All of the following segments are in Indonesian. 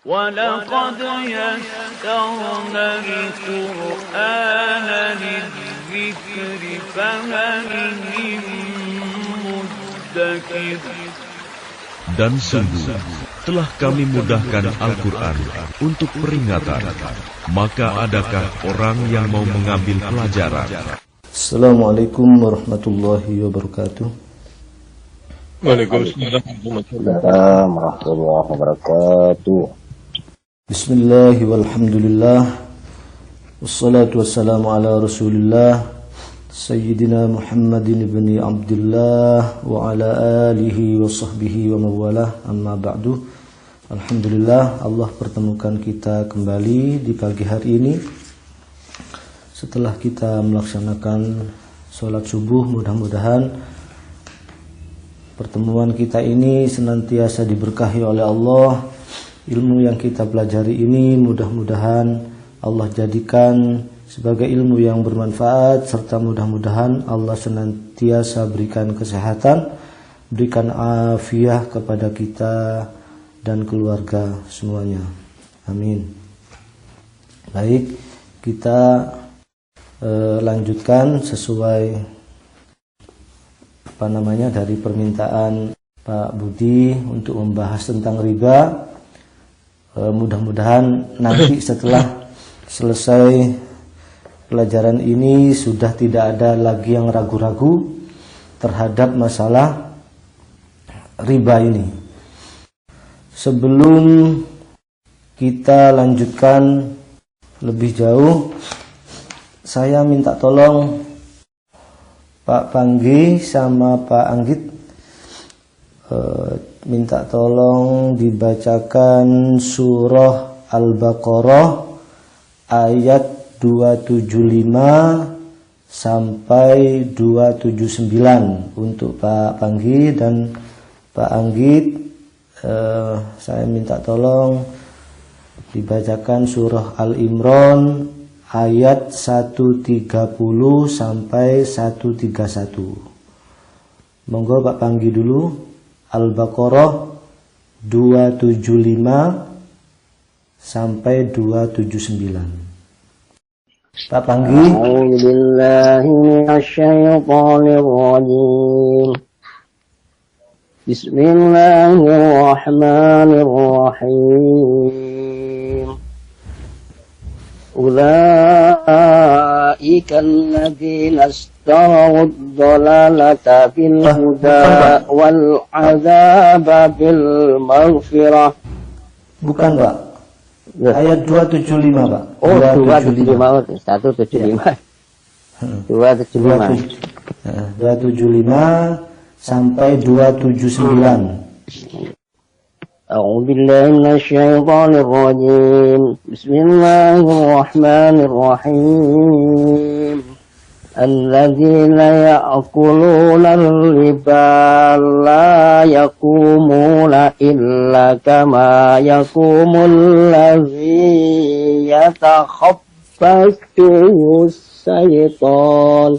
وَلَقَدْ يَسَّرْنَا الْقُرْآنَ لِلذِّكْرِ فَهَلْ مِن مُّدَّكِرٍ. Dan sungguh telah kami mudahkan Al-Quran untuk peringatan, maka adakah orang yang mau mengambil pelajaran? Assalamualaikum warahmatullahi wabarakatuh. Waalaikumsalam warahmatullahi wabarakatuh. Bismillah walhamdulillah, wassalatu wassalamu ala rasulillah Sayyidina Muhammadin ibni Abdullah wa ala alihi wa sahbihi wa mawalah, amma ba'du. Alhamdulillah, Allah pertemukan kita kembali di pagi hari ini setelah kita melaksanakan sholat subuh. Mudah-mudahan pertemuan kita ini senantiasa diberkahi oleh Allah. Ilmu yang kita pelajari ini mudah-mudahan Allah jadikan sebagai ilmu yang bermanfaat, serta mudah-mudahan Allah senantiasa berikan kesehatan, berikan afiah kepada kita dan keluarga semuanya. Amin. Baik, kita lanjutkan sesuai dari permintaan Pak Budi untuk membahas tentang riba. Mudah-mudahan nanti setelah selesai pelajaran ini sudah tidak ada lagi yang ragu-ragu terhadap masalah riba ini. Sebelum kita lanjutkan lebih jauh, saya minta tolong Pak Panggi sama Pak Anggit minta tolong dibacakan surah Al-Baqarah ayat 275 sampai 279 untuk Pak Panggi, dan Pak Anggit saya minta tolong dibacakan surah Al-Imran ayat 130 sampai 131. Monggo Pak Panggi dulu. Al-Baqarah 275 sampai 279. Pak Panggi. A'udzubillahi minasyaitonir rajim. Bismillahirrahmanirrahim. Ulaika alladzina ishtaraw ad-dalalata bil huda wal 'adzaba bil maghfirah. Bukan, Pak. Ayat 275, Pak. Oh, 275. 175. 275. 275 sampai 279. أعوذ بالله من الشيطان الرجيم بسم الله الرحمن الرحيم الذين يأكلون الربا لا يقومون إلا كما يقوم الذي يتخبطه الشيطان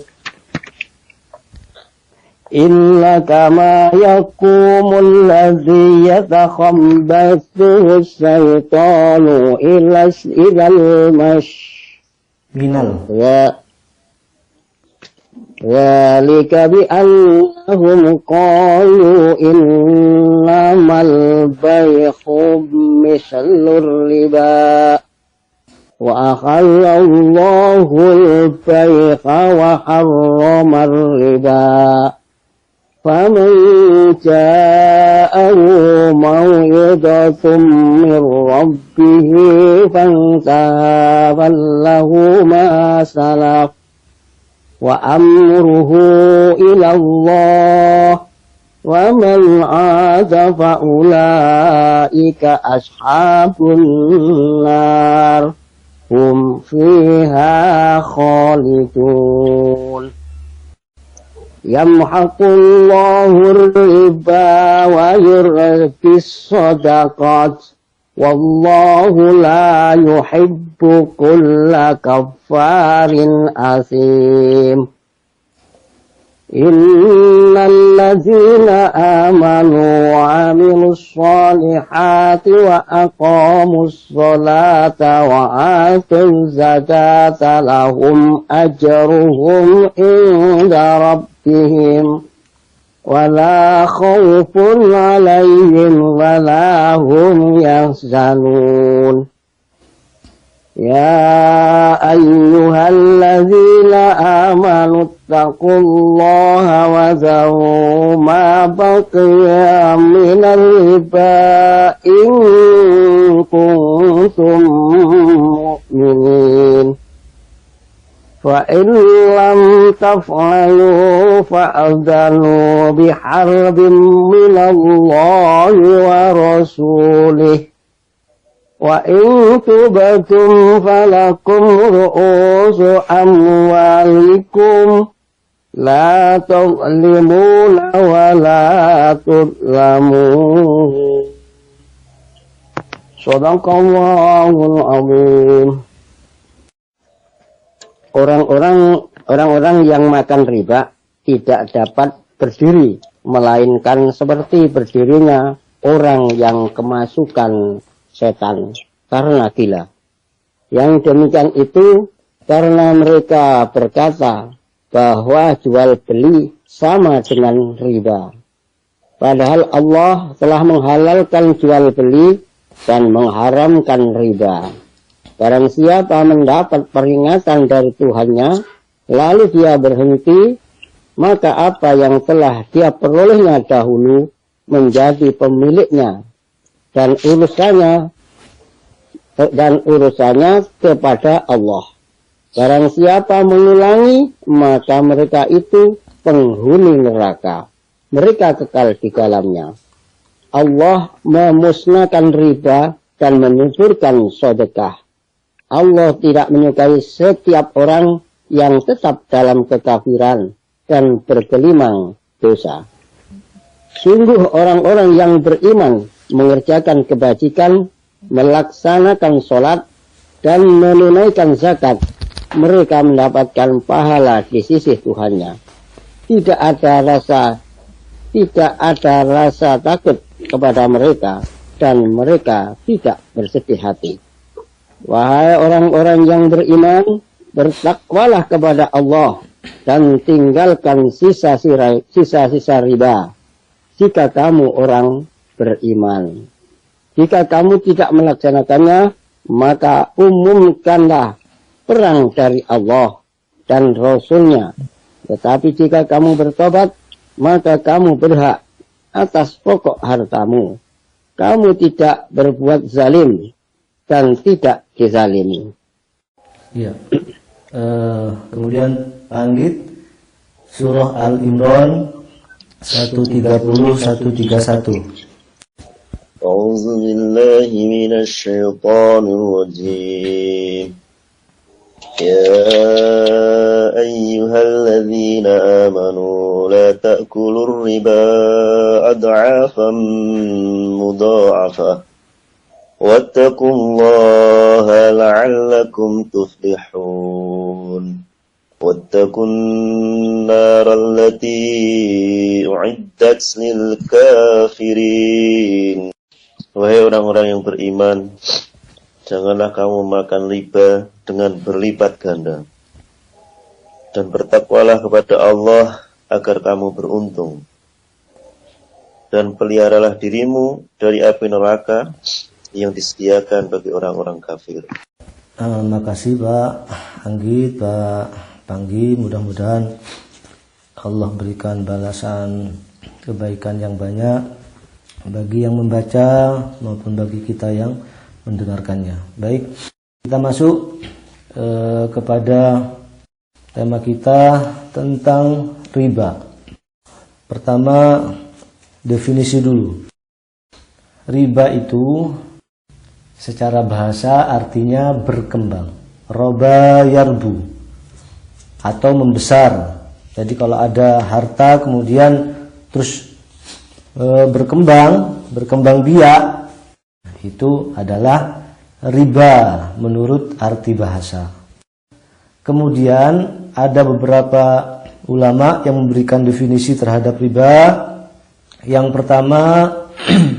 إلا كما يقوم الذي يتخبطه الشيطان إلى المش ذلك بأنهم قالوا إنما البيع مثل الربا وأحل الله البيع وحرم الربا فمن جاءه موعظة من ربه فانتهى فله ما سلف وأمره إلى الله ومن عاد فأولئك أصحاب النار هم فيها خالدون يمحق الله الربا ويربي الصدقات والله لا يحب كل كفار أثيم Innalladzina amanu wa amilus solihati wa aqamus sholata wa atuz zakata lahum ajruhum inda rabbihim wala khawfun alaihim wala hum yahzanun. Ya ayyuhalladzina amanu taqullaha wa zaru ma baqiya minal riba in kuntum mu'minin. Fa in lam taf'alu fa'adhanu biharbin minallahi wa rasulih. Wa in tubtum falakum ru'usu amwalikum la tadhlimuna wa la tudhlamun. Shadaqallahul azim. Orang-orang yang makan riba tidak dapat berdiri, melainkan seperti berdirinya orang yang kemasukan setan karena gila. Yang demikian itu karena mereka berkata bahwa jual beli sama dengan riba. Padahal Allah telah menghalalkan jual beli dan mengharamkan riba. Barang siapa mendapat peringatan dari Tuhannya, lalu dia berhenti, maka apa yang telah dia perolehnya dahulu menjadi pemiliknya, dan urusannya kepada Allah. Barang siapa mengulangi, maka mereka itu penghuni neraka. Mereka kekal di dalamnya. Allah memusnahkan riba dan menyuburkan sedekah. Allah tidak menyukai setiap orang yang tetap dalam kekafiran dan bergelimang dosa. Sungguh orang-orang yang beriman mengerjakan kebajikan, melaksanakan sholat, dan menunaikan zakat, mereka mendapatkan pahala di sisi Tuhannya. Tidak ada rasa takut kepada mereka, dan mereka tidak bersedih hati. Wahai orang-orang yang beriman, bertakwalah kepada Allah dan tinggalkan sisa-sisa riba. Jika kamu orang beriman. Jika kamu tidak melaksanakannya, maka umumkanlah perang dari Allah dan Rasul-Nya. Tetapi jika kamu bertobat, maka kamu berhak atas pokok hartamu. Kamu tidak berbuat zalim dan tidak dizalimi. Ya. Kemudian Anggit surah Al-Imran 130-131. أعوذ بالله من الشيطان الرجيم يا أيها الذين آمنوا لا تأكلوا الربا أضعافا مضاعفة واتقوا الله لعلكم تفلحون واتقوا النار التي أعدت للكافرين. Wahai orang-orang yang beriman, janganlah kamu makan riba dengan berlipat ganda. Dan bertakwalah kepada Allah agar kamu beruntung. Dan peliharalah dirimu dari api neraka yang disediakan bagi orang-orang kafir. Makasih Pak Anggit, Pak Panggi. Mudah-mudahan Allah berikan balasan kebaikan yang banyak bagi yang membaca maupun bagi kita yang mendengarkannya. Baik, kita masuk kepada tema kita tentang riba. Pertama, definisi dulu. Riba itu secara bahasa artinya berkembang. Roba yarbu, atau membesar. Jadi kalau ada harta kemudian terus berkembang biak, itu adalah riba menurut arti bahasa. Kemudian ada beberapa ulama yang memberikan definisi terhadap riba. Yang pertama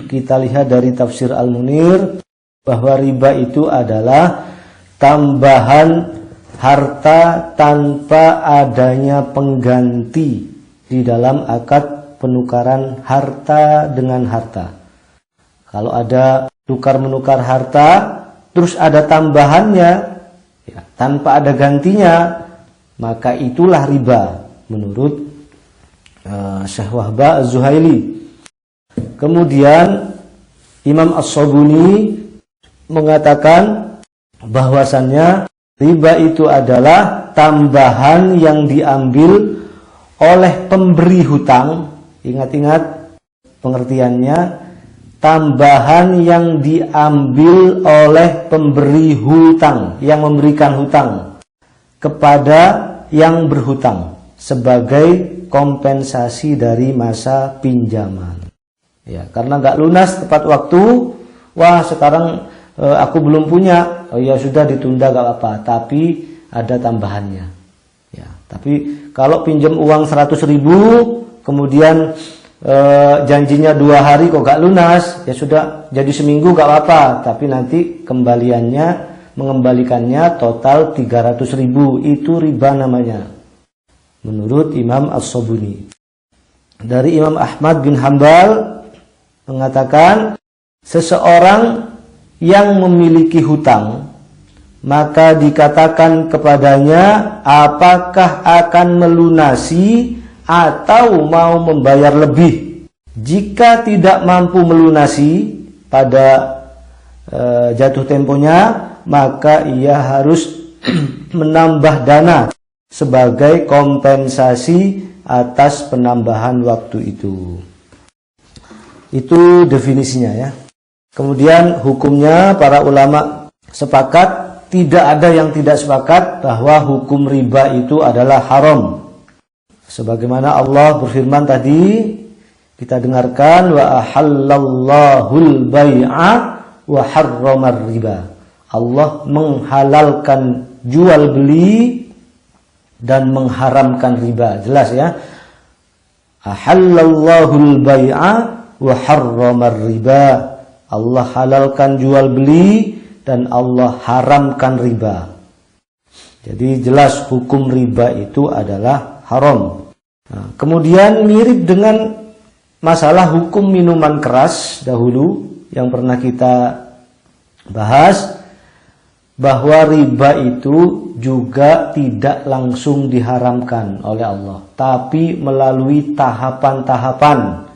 kita lihat dari tafsir Al-Munir bahwa riba itu adalah tambahan harta tanpa adanya pengganti di dalam akad penukaran harta dengan harta. Kalau ada tukar-menukar harta, terus ada tambahannya, ya, tanpa ada gantinya, maka itulah riba menurut Syekh Wahbah Az-Zuhaili. Kemudian Imam As-Sabuni mengatakan bahwasannya riba itu adalah tambahan yang diambil oleh pemberi hutang. Ingat-ingat pengertiannya, tambahan yang diambil oleh pemberi hutang, yang memberikan hutang kepada yang berhutang sebagai kompensasi dari masa pinjaman. Ya, karena nggak lunas tepat waktu, wah sekarang aku belum punya, oh ya sudah ditunda gak apa-apa, tapi ada tambahannya. Ya, tapi kalau pinjam uang 100.000, kemudian janjinya 2 hari kok gak lunas, ya sudah jadi seminggu gak apa-apa, tapi nanti mengembalikannya total 300.000, itu riba namanya menurut Imam As-Sabuni. Dari Imam Ahmad bin Hanbal mengatakan seseorang yang memiliki hutang, maka dikatakan kepadanya apakah akan melunasi atau mau membayar lebih. Jika tidak mampu melunasi pada jatuh temponya, maka ia harus menambah dana sebagai kompensasi atas penambahan waktu itu. Itu definisinya ya. Kemudian hukumnya para ulama sepakat, tidak ada yang tidak sepakat bahwa hukum riba itu adalah haram. Sebagaimana Allah berfirman tadi, kita dengarkan, wa ahallallahul bai'a wa harramar riba. Allah menghalalkan jual beli dan mengharamkan riba. Jelas ya. Ahallallahul bai'a wa harramar riba. Allah halalkan jual beli dan Allah haramkan riba. Jadi jelas hukum riba itu adalah haram. Nah, kemudian mirip dengan masalah hukum minuman keras dahulu yang pernah kita bahas, bahwa riba itu juga tidak langsung diharamkan oleh Allah, tapi melalui tahapan-tahapan.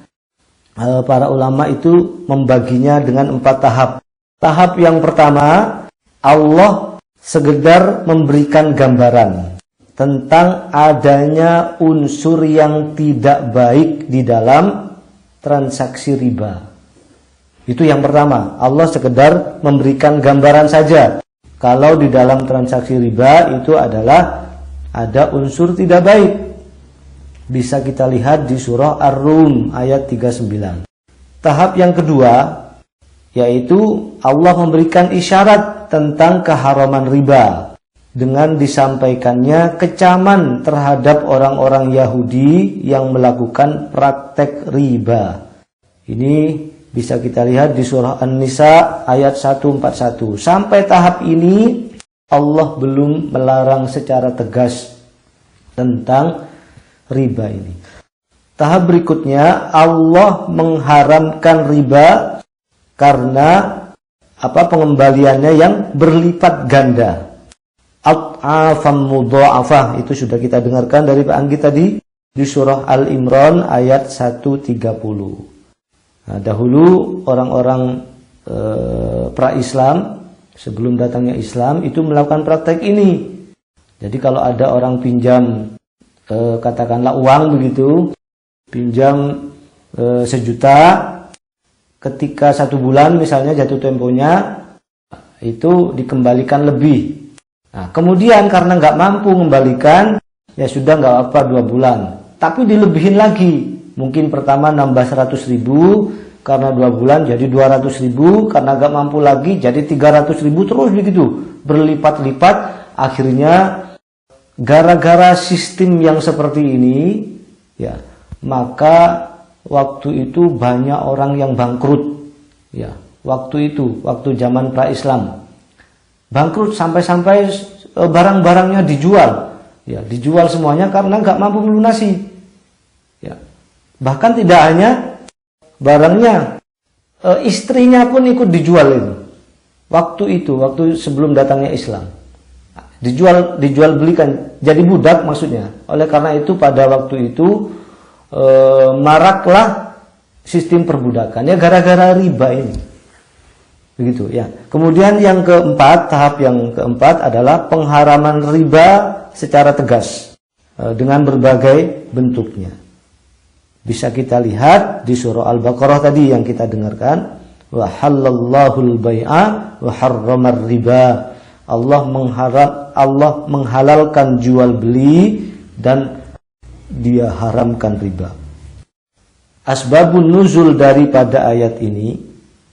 Para ulama itu membaginya dengan 4 tahap. Tahap yang pertama, Allah sekedar memberikan gambaran tentang adanya unsur yang tidak baik di dalam transaksi riba. Itu yang pertama, Allah sekedar memberikan gambaran saja. Kalau di dalam transaksi riba itu adalah ada unsur tidak baik. Bisa kita lihat di surah Ar-Rum ayat 39. Tahap yang kedua, yaitu Allah memberikan isyarat tentang keharaman riba dengan disampaikannya kecaman terhadap orang-orang Yahudi yang melakukan praktek riba. Ini bisa kita lihat di surah An-Nisa ayat 141. Sampai tahap ini Allah belum melarang secara tegas tentang riba ini. Tahap berikutnya, Allah mengharamkan riba karena pengembaliannya yang berlipat ganda. At'afam mudha'afah, itu sudah kita dengarkan dari Pak Anggi tadi di surah Al-Imran ayat 130. Nah, dahulu orang-orang pra-Islam sebelum datangnya Islam itu melakukan praktek ini. Jadi kalau ada orang pinjam katakanlah uang begitu, pinjam 1 juta, ketika 1 bulan misalnya jatuh temponya itu dikembalikan lebih. Nah, kemudian karena nggak mampu mengembalikan, ya sudah nggak apa 2 bulan, tapi dilebihin lagi. Mungkin pertama nambah 100.000, karena 2 bulan jadi 200.000, karena nggak mampu lagi jadi 300.000, terus begitu berlipat-lipat. Akhirnya gara-gara sistem yang seperti ini, ya, maka waktu itu banyak orang yang bangkrut. Ya, waktu itu, waktu zaman pra-Islam, bangkrut sampai-sampai barang-barangnya dijual. Ya, dijual semuanya karena nggak mampu melunasi. Ya, bahkan tidak hanya barangnya, istrinya pun ikut dijual itu. Waktu sebelum datangnya Islam, dijual belikan, jadi budak maksudnya. Oleh karena itu pada waktu itu maraklah sistem perbudakan, ya gara-gara riba ini. Begitu ya. Kemudian yang keempat, tahap yang keempat adalah pengharaman riba secara tegas dengan berbagai bentuknya. Bisa kita lihat di surah Al-Baqarah tadi yang kita dengarkan, wa halallahul bai'a wa harramar riba. Allah menghalalkan jual beli dan dia haramkan riba. Asbabun nuzul daripada ayat ini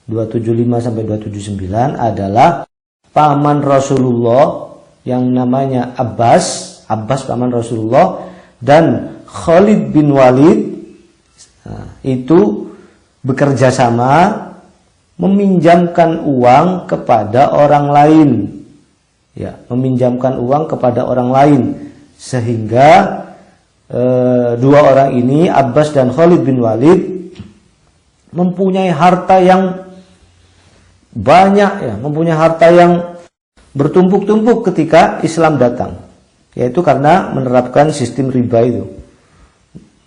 275 sampai 279 adalah paman Rasulullah yang namanya Abbas paman Rasulullah dan Khalid bin Walid itu bekerja sama meminjamkan uang kepada orang lain. Ya, meminjamkan uang kepada orang lain sehingga dua orang ini, Abbas dan Khalid bin Walid, mempunyai harta yang banyak, ya, mempunyai harta yang bertumpuk-tumpuk ketika Islam datang, yaitu karena menerapkan sistem riba itu.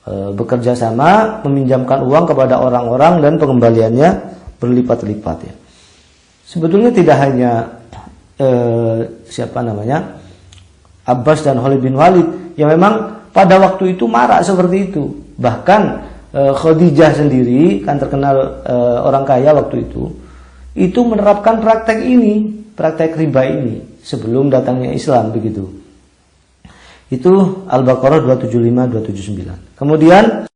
Bekerja sama meminjamkan uang kepada orang-orang dan pengembaliannya berlipat-lipat, ya. Sebetulnya tidak hanya Abbas dan Khalid bin Walid yang memang pada waktu itu marak seperti itu. Bahkan Khadijah sendiri kan terkenal orang kaya waktu itu menerapkan praktek riba ini sebelum datangnya Islam, begitu. Itu Al-Baqarah 275 279. Kemudian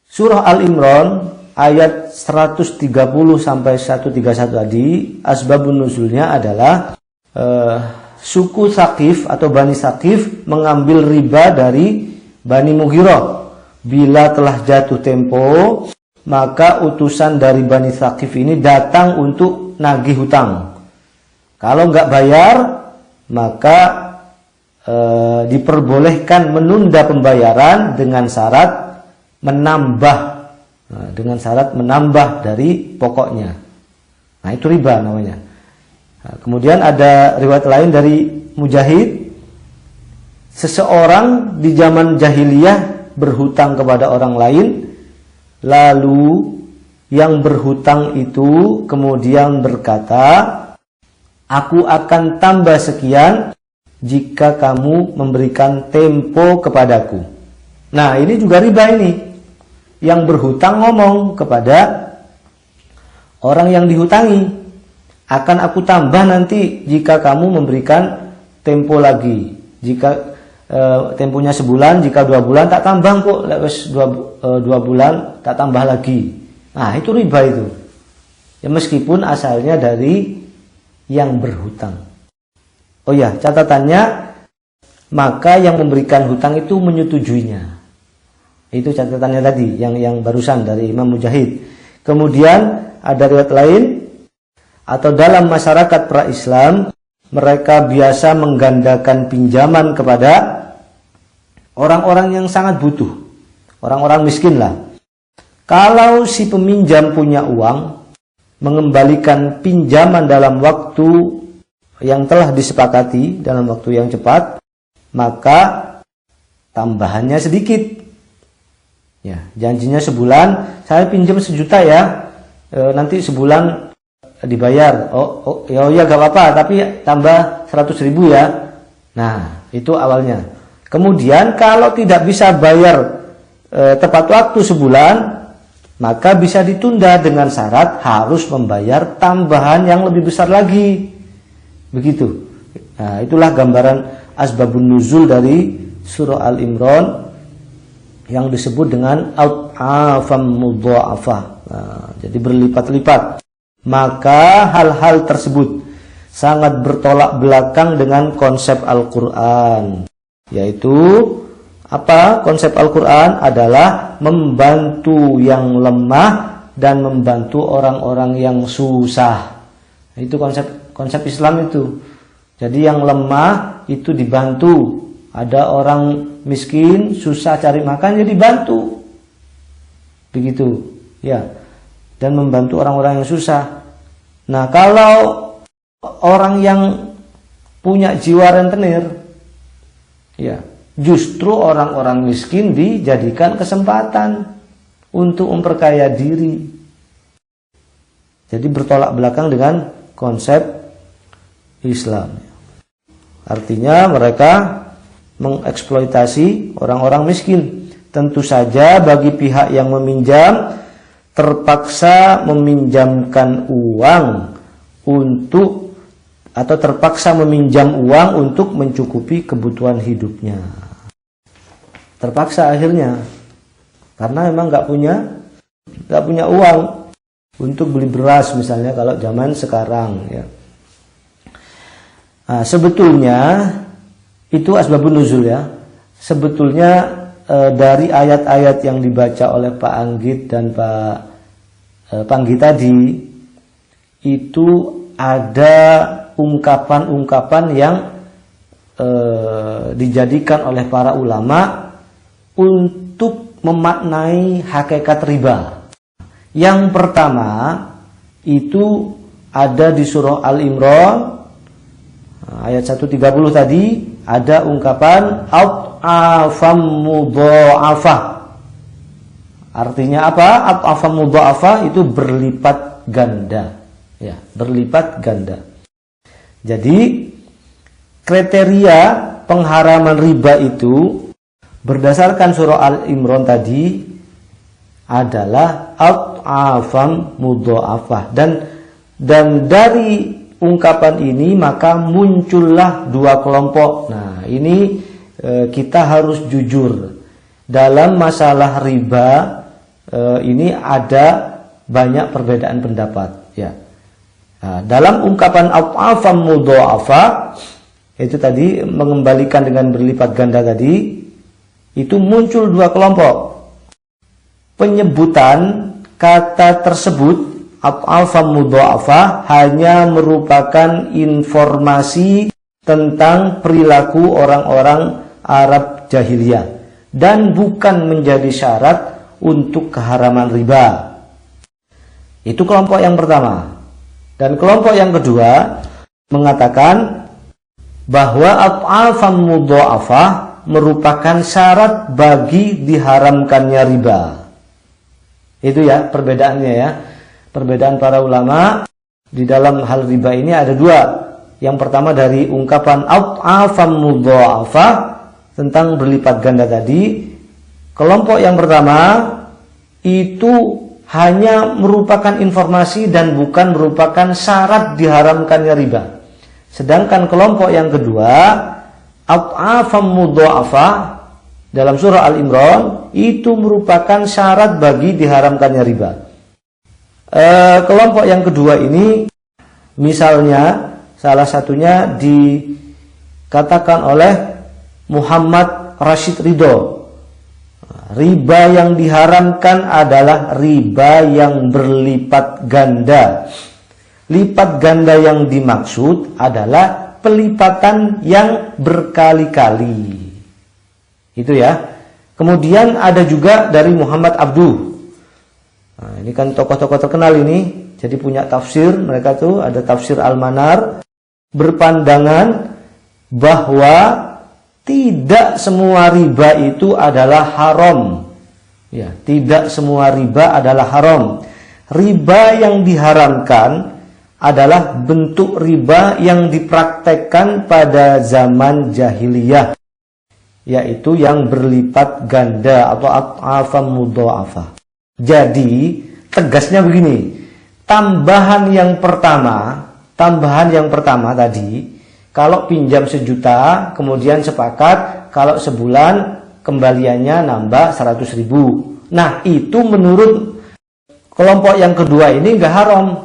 surah Al-Imran ayat 130 sampai 131 tadi, asbabun nuzulnya adalah suku Saqif atau Bani Saqif mengambil riba dari Bani Mughirah. Bila telah jatuh tempo, maka utusan dari Bani Saqif ini datang untuk nagih hutang. Kalau nggak bayar, maka diperbolehkan menunda pembayaran dengan syarat menambah dari pokoknya. Nah, itu riba namanya. Nah, kemudian ada riwayat lain dari Mujahid, seseorang di zaman jahiliyah berhutang kepada orang lain, lalu yang berhutang itu kemudian berkata, aku akan tambah sekian jika kamu memberikan tempo kepadaku. Nah, ini juga riba ini. Yang berhutang ngomong kepada orang yang dihutangi, akan aku tambah nanti jika kamu memberikan tempo lagi. Jika temponya sebulan, jika 2 bulan tak tambah kok, lewes 2 bulan tak tambah lagi. Nah, itu riba itu. Ya, meskipun asalnya dari yang berhutang. Oh ya, catatannya, maka yang memberikan hutang itu menyetujuinya. Itu catatannya tadi, yang barusan dari Imam Mujahid. Kemudian ada riwayat lain, atau dalam masyarakat pra-Islam, mereka biasa menggandakan pinjaman kepada orang-orang yang sangat butuh, orang-orang miskin lah. Kalau si peminjam punya uang, mengembalikan pinjaman dalam waktu yang telah disepakati, dalam waktu yang cepat, maka tambahannya sedikit. Ya, janjinya sebulan, saya pinjam 1 juta ya, nanti sebulan dibayar. Ya gak apa-apa, tapi tambah 100.000 ya. Nah, itu awalnya. Kemudian kalau tidak bisa bayar tepat waktu sebulan, maka bisa ditunda dengan syarat harus membayar tambahan yang lebih besar lagi. Begitu. Nah, itulah gambaran asbabun nuzul dari surah Al-Imran yang disebut dengan ad'afam mudha'afah. Nah, jadi berlipat-lipat. Maka hal-hal tersebut sangat bertolak belakang dengan konsep Al-Quran. Yaitu apa? Konsep Al-Quran adalah membantu yang lemah dan membantu orang-orang yang susah. Itu konsep Islam itu. Jadi yang lemah itu dibantu. Ada orang miskin susah cari makan, jadi dibantu. Begitu, ya. Dan membantu orang-orang yang susah. Nah, kalau orang yang punya jiwa rentenir, ya, justru orang-orang miskin dijadikan kesempatan untuk memperkaya diri. Jadi bertolak belakang dengan konsep Islam. Artinya mereka mengeksploitasi orang-orang miskin. Tentu saja bagi pihak yang meminjam terpaksa meminjamkan uang untuk atau terpaksa meminjam uang untuk mencukupi kebutuhan hidupnya. Terpaksa akhirnya, karena memang nggak punya uang untuk beli beras misalnya kalau zaman sekarang, ya. Nah, sebetulnya itu asbabun nuzul, ya. Sebetulnya dari ayat-ayat yang dibaca oleh Pak Anggit dan Pak Panggi tadi itu ada ungkapan-ungkapan yang dijadikan oleh para ulama untuk memaknai hakikat riba. Yang pertama itu ada di surah Al-Imran ayat 130 tadi, ada ungkapan at'afam mudha'afah. Artinya apa? At'afam mudha'afah itu berlipat ganda. Ya, berlipat ganda. Jadi kriteria pengharaman riba itu berdasarkan surah Al-Imran tadi adalah at'afam mudha'afah, dan dari ungkapan ini maka muncullah dua kelompok. Nah, ini kita harus jujur dalam masalah riba. Ini ada banyak perbedaan pendapat, ya. Nah, dalam ungkapan at'afam mudha'afah itu tadi mengembalikan dengan berlipat ganda tadi, itu muncul dua kelompok. Penyebutan kata tersebut at'afam mudha'afah hanya merupakan informasi tentang perilaku orang-orang Arab jahiliyah dan bukan menjadi syarat untuk keharaman riba. Itu kelompok yang pertama. Dan kelompok yang kedua mengatakan bahwa at'afam mudha'afah merupakan syarat bagi diharamkannya riba. Itu ya perbedaannya, ya. Perbedaan para ulama di dalam hal riba ini ada dua. Yang pertama dari ungkapan at'afam mudha'afah tentang berlipat ganda tadi. Kelompok yang pertama itu hanya merupakan informasi dan bukan merupakan syarat diharamkannya riba. Sedangkan kelompok yang kedua, at'afam mudha'afah dalam surah Al-Imran itu merupakan syarat bagi diharamkannya riba. Kelompok yang kedua ini misalnya salah satunya dikatakan oleh Muhammad Rashid Ridho, riba yang diharamkan adalah riba yang berlipat ganda. Lipat ganda yang dimaksud adalah pelipatan yang berkali-kali. Itu ya. Kemudian ada juga dari Muhammad Abduh. Nah, ini kan tokoh-tokoh terkenal ini, jadi punya tafsir. Mereka tuh ada tafsir Al-Manar, berpandangan bahwa tidak semua riba itu adalah haram. Ya, tidak semua riba adalah haram. Riba yang diharamkan adalah bentuk riba yang dipraktekkan pada zaman jahiliyah, yaitu yang berlipat ganda atau at'afam mudha'afah. Jadi tegasnya begini, tambahan yang pertama tadi, kalau pinjam 1 juta kemudian sepakat kalau sebulan kembaliannya nambah 100.000. Nah, itu menurut kelompok yang kedua ini enggak haram.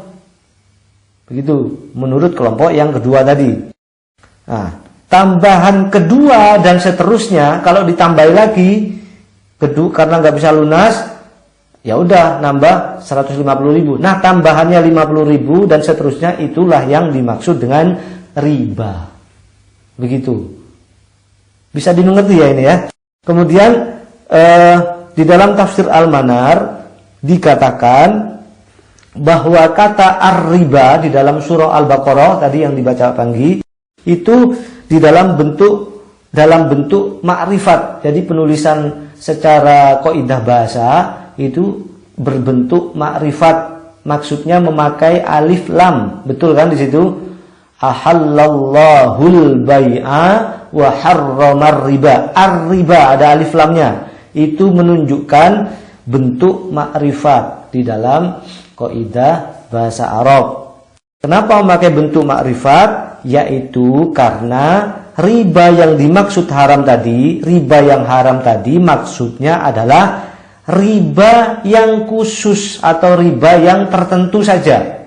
Begitu, menurut kelompok yang kedua tadi. Nah, tambahan kedua dan seterusnya kalau ditambahi lagi karena nggak bisa lunas, ya udah nambah 150.000. Nah, tambahannya 50.000 dan seterusnya itulah yang dimaksud dengan riba. Begitu. Bisa dimengerti ya ini ya. Kemudian di dalam tafsir Al-Manar dikatakan bahwa kata ar-riba di dalam surah Al-Baqarah tadi yang dibaca Panggi itu di dalam bentuk makrifat. Jadi penulisan secara kaidah bahasa itu berbentuk makrifat. Maksudnya memakai alif lam. Betul kan di situ? Ahallallahul bai'a wa harramar riba. Ar-riba ada alif lamnya. Itu menunjukkan bentuk makrifat di dalam kaidah bahasa Arab. Kenapa memakai bentuk makrifat? Yaitu karena riba yang dimaksud haram tadi, riba yang haram tadi maksudnya adalah riba yang khusus atau riba yang tertentu saja.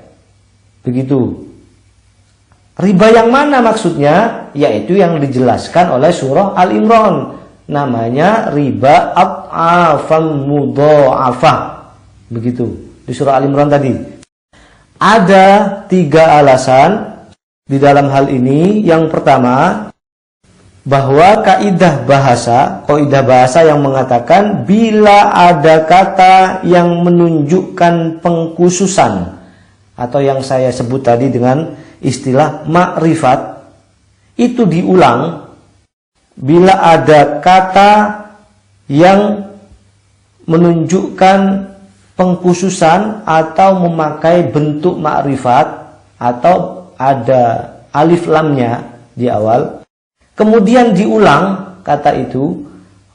Begitu. Riba yang mana maksudnya? Yaitu yang dijelaskan oleh surah Al-Imran. Namanya riba ad'afan mudha'afah. Begitu. Di surah Al-Imran tadi. Ada 3 alasan di dalam hal ini. Yang pertama, bahwa kaidah bahasa yang mengatakan bila ada kata yang menunjukkan pengkhususan atau yang saya sebut tadi dengan istilah makrifat, itu diulang bila ada kata yang menunjukkan pengkhususan atau memakai bentuk makrifat atau ada alif lamnya di awal, kemudian diulang kata itu,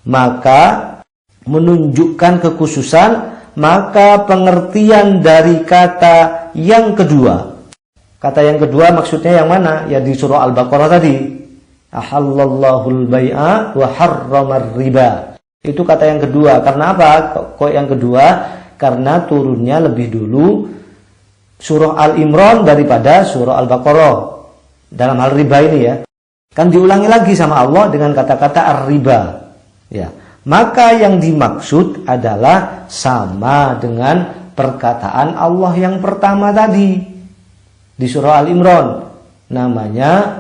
maka menunjukkan kekhususan, maka pengertian dari kata yang kedua. Kata yang kedua maksudnya yang mana? Ya di surah Al-Baqarah tadi. Ahallallahul bai'a wa harramar riba. Itu kata yang kedua. Karena apa? Kok yang kedua? Karena turunnya lebih dulu surah Al-Imran daripada surah Al-Baqarah. Dalam hal riba ini ya. Kan diulangi lagi sama Allah dengan kata-kata ar-riba. Ya. Maka yang dimaksud adalah sama dengan perkataan Allah yang pertama tadi di surah Al-Imran. Namanya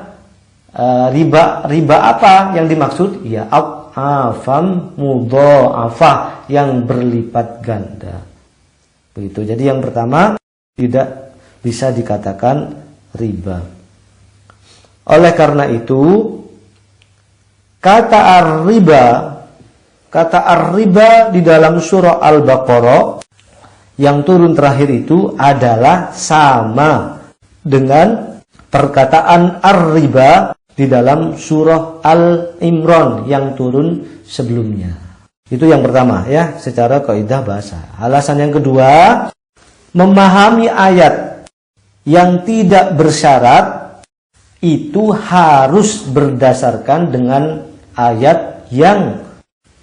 riba apa yang dimaksud? Ya afam mudha'afah, yang berlipat ganda. Begitu. Jadi yang pertama tidak bisa dikatakan riba. Oleh karena itu kata ar-riba di dalam surah Al-Baqarah yang turun terakhir itu adalah sama dengan perkataan ar-riba di dalam surah Al-Imran yang turun sebelumnya. Itu yang pertama ya, secara kaidah bahasa. Alasan yang kedua, memahami ayat yang tidak bersyarat itu harus berdasarkan dengan ayat yang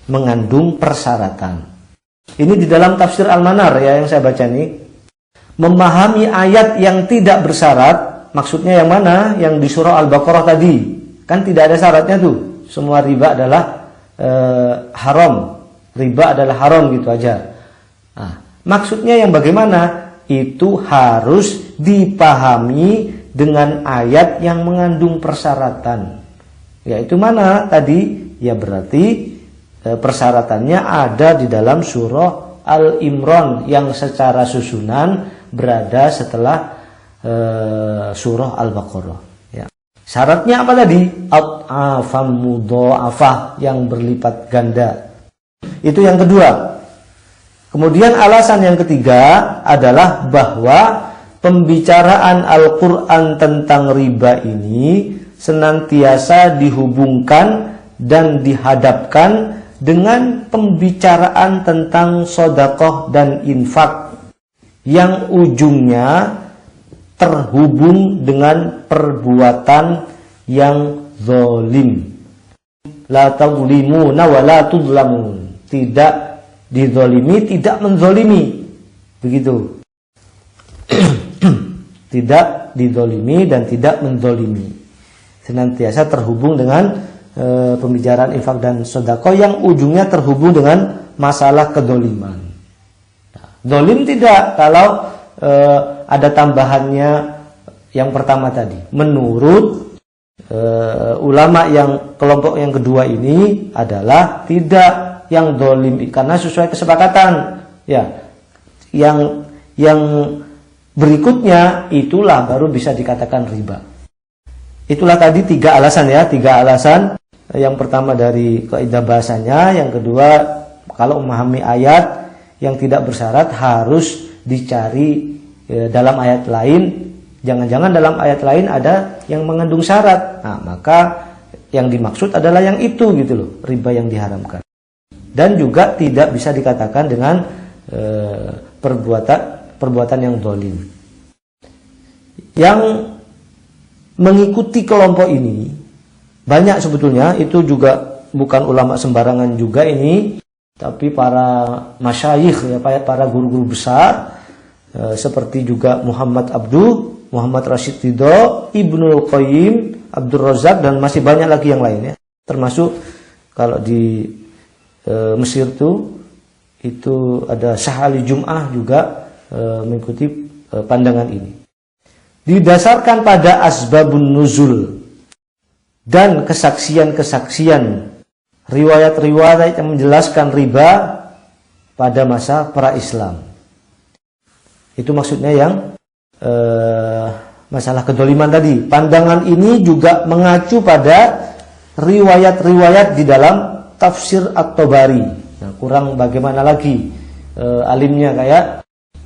mengandung persyaratan. Ini di dalam tafsir Al-Manar ya yang saya baca ini. Memahami ayat yang tidak bersyarat, maksudnya yang mana? Yang di surah Al-Baqarah tadi. Kan tidak ada syaratnya tuh. Semua riba adalah haram. Riba adalah haram gitu aja. Nah, maksudnya yang bagaimana? Itu harus dipahami dengan ayat yang mengandung persyaratan. Yaitu mana tadi? Ya berarti persyaratannya ada di dalam surah Al-Imran yang secara susunan berada setelah surah Al-Baqarah. Ya. Syaratnya apa tadi? Ad'afam mudha'afah, yang berlipat ganda. Itu yang kedua. Kemudian alasan yang ketiga adalah bahwa pembicaraan Al-Quran tentang riba ini senantiasa dihubungkan dan dihadapkan dengan pembicaraan tentang sedekah dan infak yang ujungnya terhubung dengan perbuatan yang zalim. La tazlimuna wa la tuzlamun. Tidak dizalimi, tidak menzalimi. Begitu. Tidak dizalimi dan tidak menzalimi. senantiasa terhubung dengan pembicaraan infak dan sedekah yang ujungnya terhubung dengan masalah kedoliman. Dolim tidak kalau ada tambahannya yang pertama tadi. Menurut ulama yang kelompok yang kedua ini adalah tidak yang dolim karena sesuai kesepakatan. Ya, yang berikutnya itulah baru bisa dikatakan riba. Itulah tadi 3 alasan ya, 3 alasan. Yang pertama dari kaidah bahasanya, yang kedua kalau memahami ayat yang tidak bersyarat harus dicari dalam ayat lain. Jangan-jangan dalam ayat lain ada yang mengandung syarat. Nah, maka yang dimaksud adalah yang itu gitu loh, riba yang diharamkan. Dan juga tidak bisa dikatakan dengan perbuatan yang dolim. Yang mengikuti kelompok ini banyak sebetulnya, itu juga bukan ulama sembarangan juga ini, tapi para masyayikh ya, para guru-guru besar seperti juga Muhammad Abduh, Muhammad Rashid Ridho, Ibnul Qayyim, Abdul Razak, dan masih banyak lagi yang lainnya. Termasuk kalau di Mesir itu ada Syah Ali Jum'ah juga mengikuti pandangan ini. Didasarkan pada asbabun nuzul dan kesaksian-kesaksian riwayat-riwayat yang menjelaskan riba pada masa pra-Islam. Itu maksudnya yang masalah kedoliman tadi. Pandangan ini juga mengacu pada riwayat-riwayat di dalam tafsir At-Tabari. Nah, kurang bagaimana lagi alimnya kayak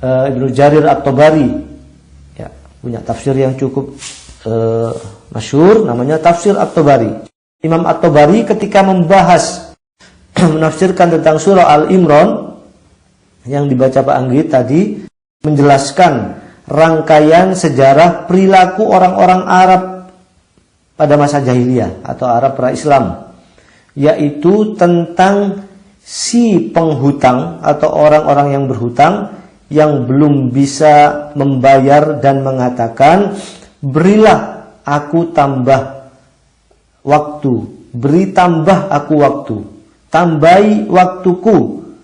Ibnu Jarir At-Tabari. Ya, punya tafsir yang cukup masyhur namanya Tafsir At-Tabari. Imam At-Tabari ketika membahas menafsirkan tentang surah Al-Imran yang dibaca Pak Anggit tadi, menjelaskan rangkaian sejarah perilaku orang-orang Arab pada masa jahiliyah atau Arab pra-Islam, yaitu tentang si penghutang atau orang-orang yang berhutang yang belum bisa membayar dan mengatakan, berilah aku tambah waktu, beri tambah aku waktu, tambahi waktuku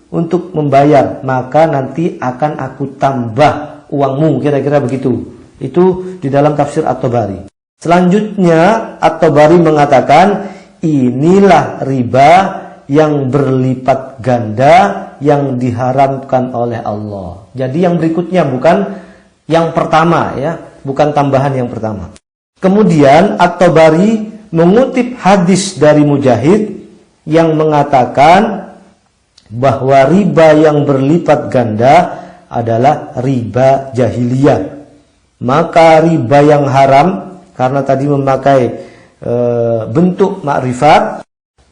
untuk membayar, maka nanti akan aku tambah uangmu, kira-kira begitu. Itu di dalam tafsir At-Tabari. Selanjutnya At-Tabari mengatakan, inilah riba yang berlipat ganda yang diharamkan oleh Allah. Jadi yang berikutnya bukan yang pertama ya, bukan tambahan yang pertama. Kemudian At-Tabari mengutip hadis dari Mujahid yang mengatakan bahwa riba yang berlipat ganda adalah riba jahiliyah. Maka riba yang haram, karena tadi memakai bentuk makrifat,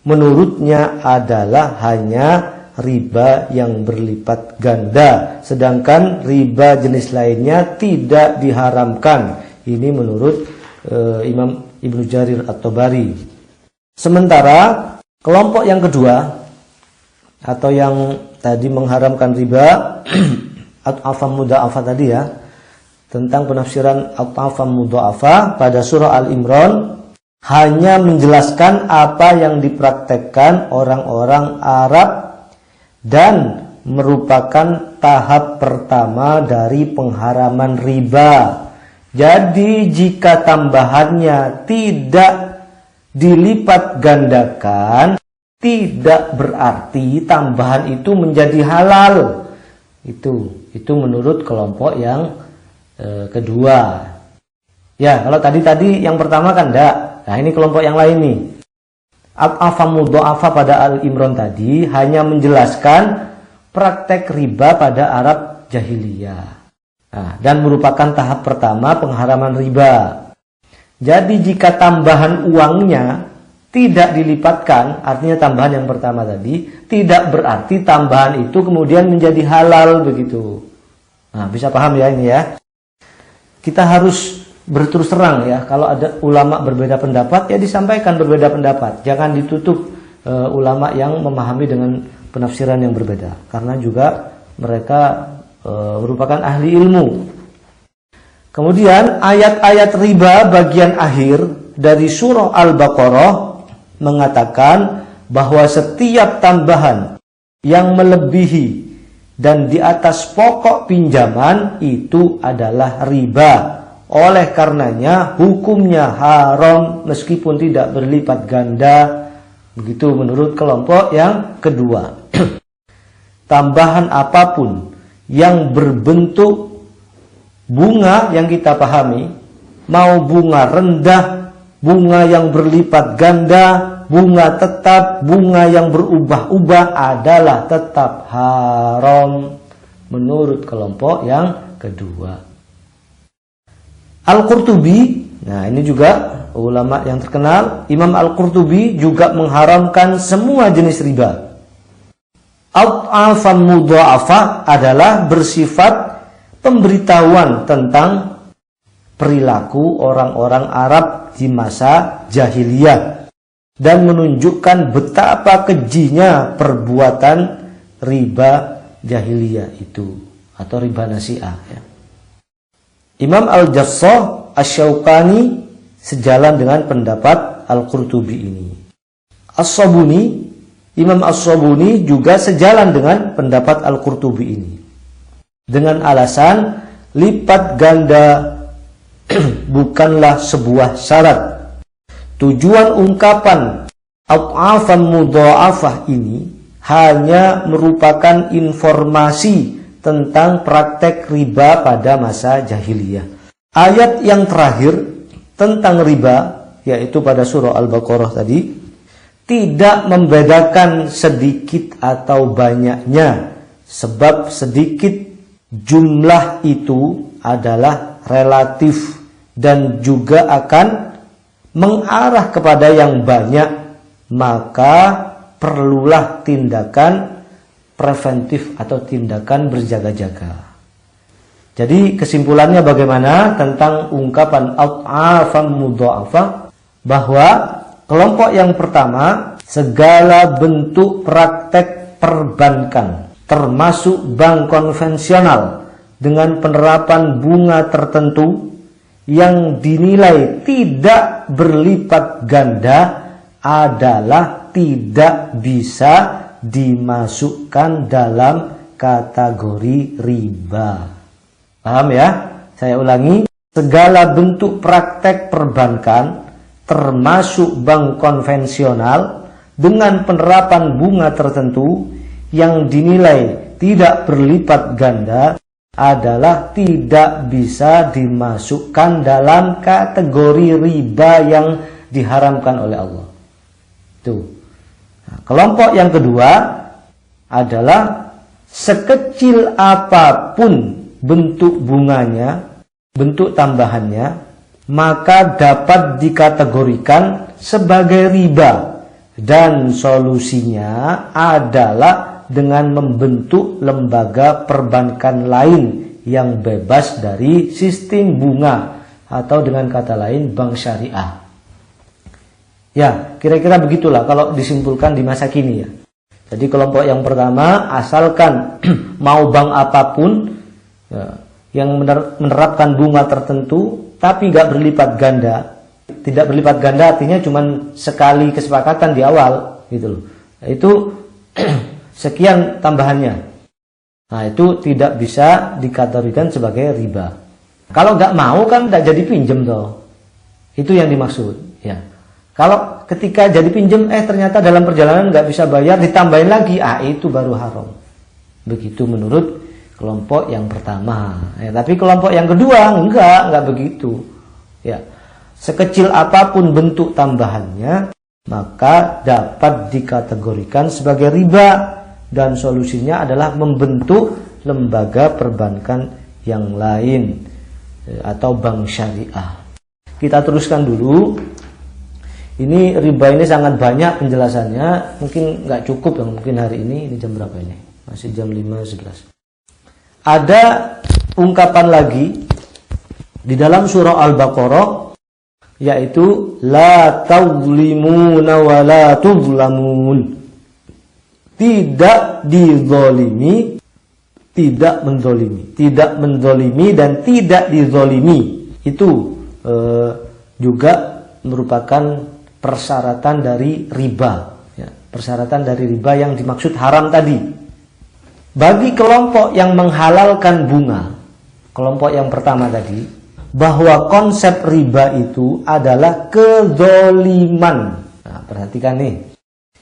menurutnya adalah hanya riba yang berlipat ganda, sedangkan riba jenis lainnya tidak diharamkan. Ini menurut Imam Ibnu Jarir At-Tabari. Sementara kelompok yang kedua atau yang tadi mengharamkan riba at-afam mudha'afah tadi ya, tentang penafsiran at-afam mudha'afah pada surah Al-Imran, hanya menjelaskan apa yang dipraktekkan orang-orang Arab dan merupakan tahap pertama dari pengharaman riba. Jadi jika tambahannya tidak dilipat gandakan, tidak berarti tambahan itu menjadi halal. Itu menurut kelompok yang kedua. Ya, kalau tadi yang pertama kan enggak. Nah, ini kelompok yang lain nih. At-afam mudha'afah pada Al-Imran tadi hanya menjelaskan praktek riba pada Arab jahiliyah. Nah, dan merupakan tahap pertama pengharaman riba. Jadi jika tambahan uangnya tidak dilipatkan, artinya tambahan yang pertama tadi, tidak berarti tambahan itu kemudian menjadi halal begitu. Nah, bisa paham ya ini ya. Kita harus berterus terang ya, kalau ada ulama berbeda pendapat ya disampaikan berbeda pendapat. Jangan ditutup ulama yang memahami dengan penafsiran yang berbeda, karena juga mereka merupakan ahli ilmu. Kemudian ayat-ayat riba bagian akhir dari surah Al-Baqarah mengatakan bahwa setiap tambahan yang melebihi dan di atas pokok pinjaman itu adalah riba. Oleh karenanya hukumnya haram meskipun tidak berlipat ganda. Begitu menurut kelompok yang kedua. Tambahan apapun yang berbentuk bunga yang kita pahami, mau bunga rendah, bunga yang berlipat ganda, bunga tetap, bunga yang berubah-ubah adalah tetap haram menurut kelompok yang kedua. Al-Qurtubi, nah ini juga ulama yang terkenal, Imam Al-Qurtubi juga mengharamkan semua jenis riba. Ad'afan mudha'afah adalah bersifat pemberitahuan tentang perilaku orang-orang Arab di masa jahiliyah dan menunjukkan betapa kejinya perbuatan riba jahiliyah itu atau riba nasi'ah ya. Imam Al-Jassah Asy-Syaukani sejalan dengan pendapat Al-Qurtubi ini. As-Sabuni, Imam As-Sabuni juga sejalan dengan pendapat Al-Qurtubi ini. Dengan alasan lipat ganda bukanlah sebuah syarat. Tujuan ungkapan ad'afan mudha'afah ini hanya merupakan informasi tentang praktek riba pada masa jahiliyah. Ayat yang terakhir tentang riba, yaitu pada surah Al-Baqarah tadi, tidak membedakan sedikit atau banyaknya, sebab sedikit jumlah itu adalah relatif dan juga akan mengarah kepada yang banyak, maka perlulah tindakan preventif atau tindakan berjaga-jaga. Jadi kesimpulannya bagaimana tentang ungkapan ad'afan mudha'afah, bahwa kelompok yang pertama, segala bentuk praktek perbankan termasuk bank konvensional dengan penerapan bunga tertentu yang dinilai tidak berlipat ganda adalah tidak bisa dimasukkan dalam kategori riba. Paham ya? Saya ulangi, segala bentuk praktek perbankan termasuk bank konvensional dengan penerapan bunga tertentu yang dinilai tidak berlipat ganda adalah tidak bisa dimasukkan dalam kategori riba yang diharamkan oleh Allah. Tuh. Nah, kelompok yang kedua adalah sekecil apapun bentuk bunganya, bentuk tambahannya, maka dapat dikategorikan sebagai riba, dan solusinya adalah dengan membentuk lembaga perbankan lain yang bebas dari sistem bunga, atau dengan kata lain bank syariah. Ya, kira-kira begitulah kalau disimpulkan di masa kini ya. Jadi kelompok yang pertama, asalkan mau bank apapun ya, yang menerapkan bunga tertentu tapi nggak berlipat ganda. Tidak berlipat ganda artinya cuma sekali kesepakatan di awal gitu loh. Itu sekian tambahannya. Nah, itu tidak bisa dikategorikan sebagai riba. Kalau nggak mau kan nggak jadi pinjem toh. Itu yang dimaksud ya. Kalau ketika jadi pinjem ternyata dalam perjalanan nggak bisa bayar, ditambahin lagi, itu baru haram. Begitu menurut kelompok yang pertama. Ya, tapi kelompok yang kedua enggak begitu. Ya, sekecil apapun bentuk tambahannya, maka dapat dikategorikan sebagai riba, dan solusinya adalah membentuk lembaga perbankan yang lain atau bank syariah. Kita teruskan dulu. Ini riba ini sangat banyak penjelasannya, mungkin nggak cukup yang mungkin hari ini jam berapa ini? Masih jam 5.11. Ada ungkapan lagi di dalam surah Al-Baqarah, yaitu la tazlimuna wa la tuzlamun. Tidak dizalimi, tidak menzalimi, tidak menzalimi dan tidak dizalimi. Itu juga merupakan persyaratan dari riba. Ya, persyaratan dari riba yang dimaksud haram tadi. Bagi kelompok yang menghalalkan bunga, kelompok yang pertama tadi, bahwa konsep riba itu adalah kezoliman. Nah, perhatikan nih.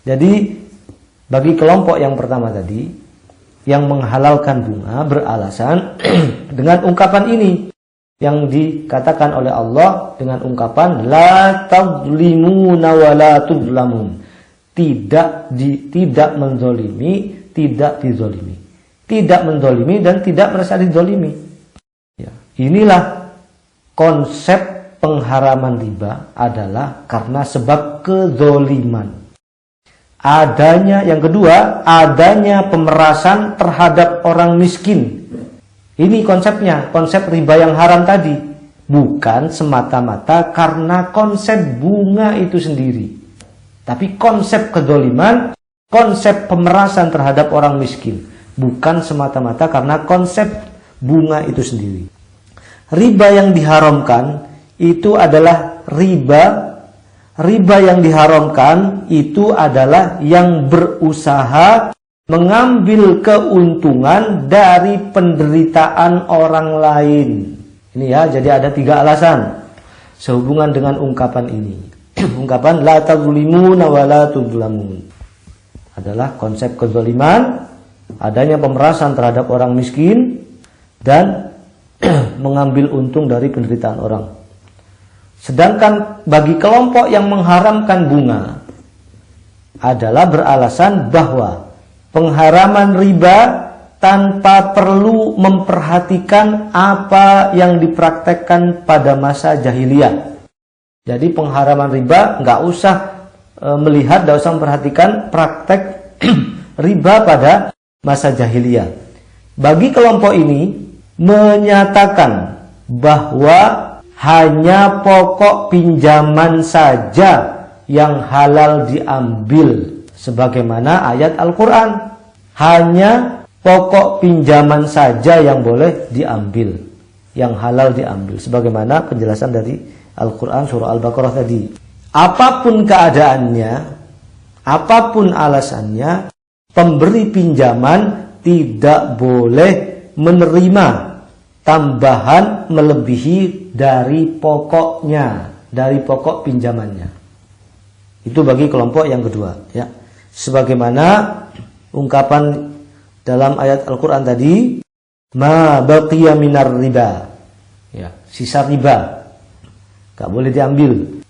Jadi bagi kelompok yang pertama tadi, yang menghalalkan bunga beralasan dengan ungkapan ini yang dikatakan oleh Allah dengan ungkapan la tadzlimuna wa la tudzlamun. Tidak menzolimi, tidak dizolimi. Tidak menzolimi dan tidak merasa dizolimi. Ya, inilah konsep pengharaman riba adalah karena sebab kezoliman. Yang kedua, adanya pemerasan terhadap orang miskin. Ini konsepnya, konsep riba yang haram tadi. Bukan semata-mata karena konsep bunga itu sendiri. Tapi konsep kezoliman, konsep pemerasan terhadap orang miskin. Bukan semata-mata karena konsep bunga itu sendiri. Riba yang diharamkan itu adalah riba yang diharamkan itu adalah yang berusaha mengambil keuntungan dari penderitaan orang lain. Ini ya, jadi ada 3 alasan sehubungan dengan ungkapan ini. Ungkapan la tadzlimuna wa la tudzlamun adalah konsep kezaliman, adanya pemerasan terhadap orang miskin, dan mengambil untung dari penderitaan orang. Sedangkan bagi kelompok yang mengharamkan bunga adalah beralasan bahwa pengharaman riba tanpa perlu memperhatikan apa yang dipraktekkan pada masa jahiliyah. Jadi pengharaman riba nggak usah melihat, nggak usah memperhatikan praktek riba pada masa jahiliyah. Bagi kelompok ini menyatakan bahwa hanya pokok pinjaman saja yang halal diambil. Sebagaimana ayat Al-Quran, hanya pokok pinjaman saja yang boleh diambil, yang halal diambil. Sebagaimana penjelasan dari Al-Quran surah Al-Baqarah tadi. Apapun keadaannya, apapun alasannya, pemberi pinjaman tidak boleh menerima tambahan melebihi dari pokoknya, dari pokok pinjamannya. Itu bagi kelompok yang kedua, ya. Sebagaimana ungkapan dalam ayat Al-Quran tadi, ma baqiya minar riba, ya, sisa riba gak boleh diambil.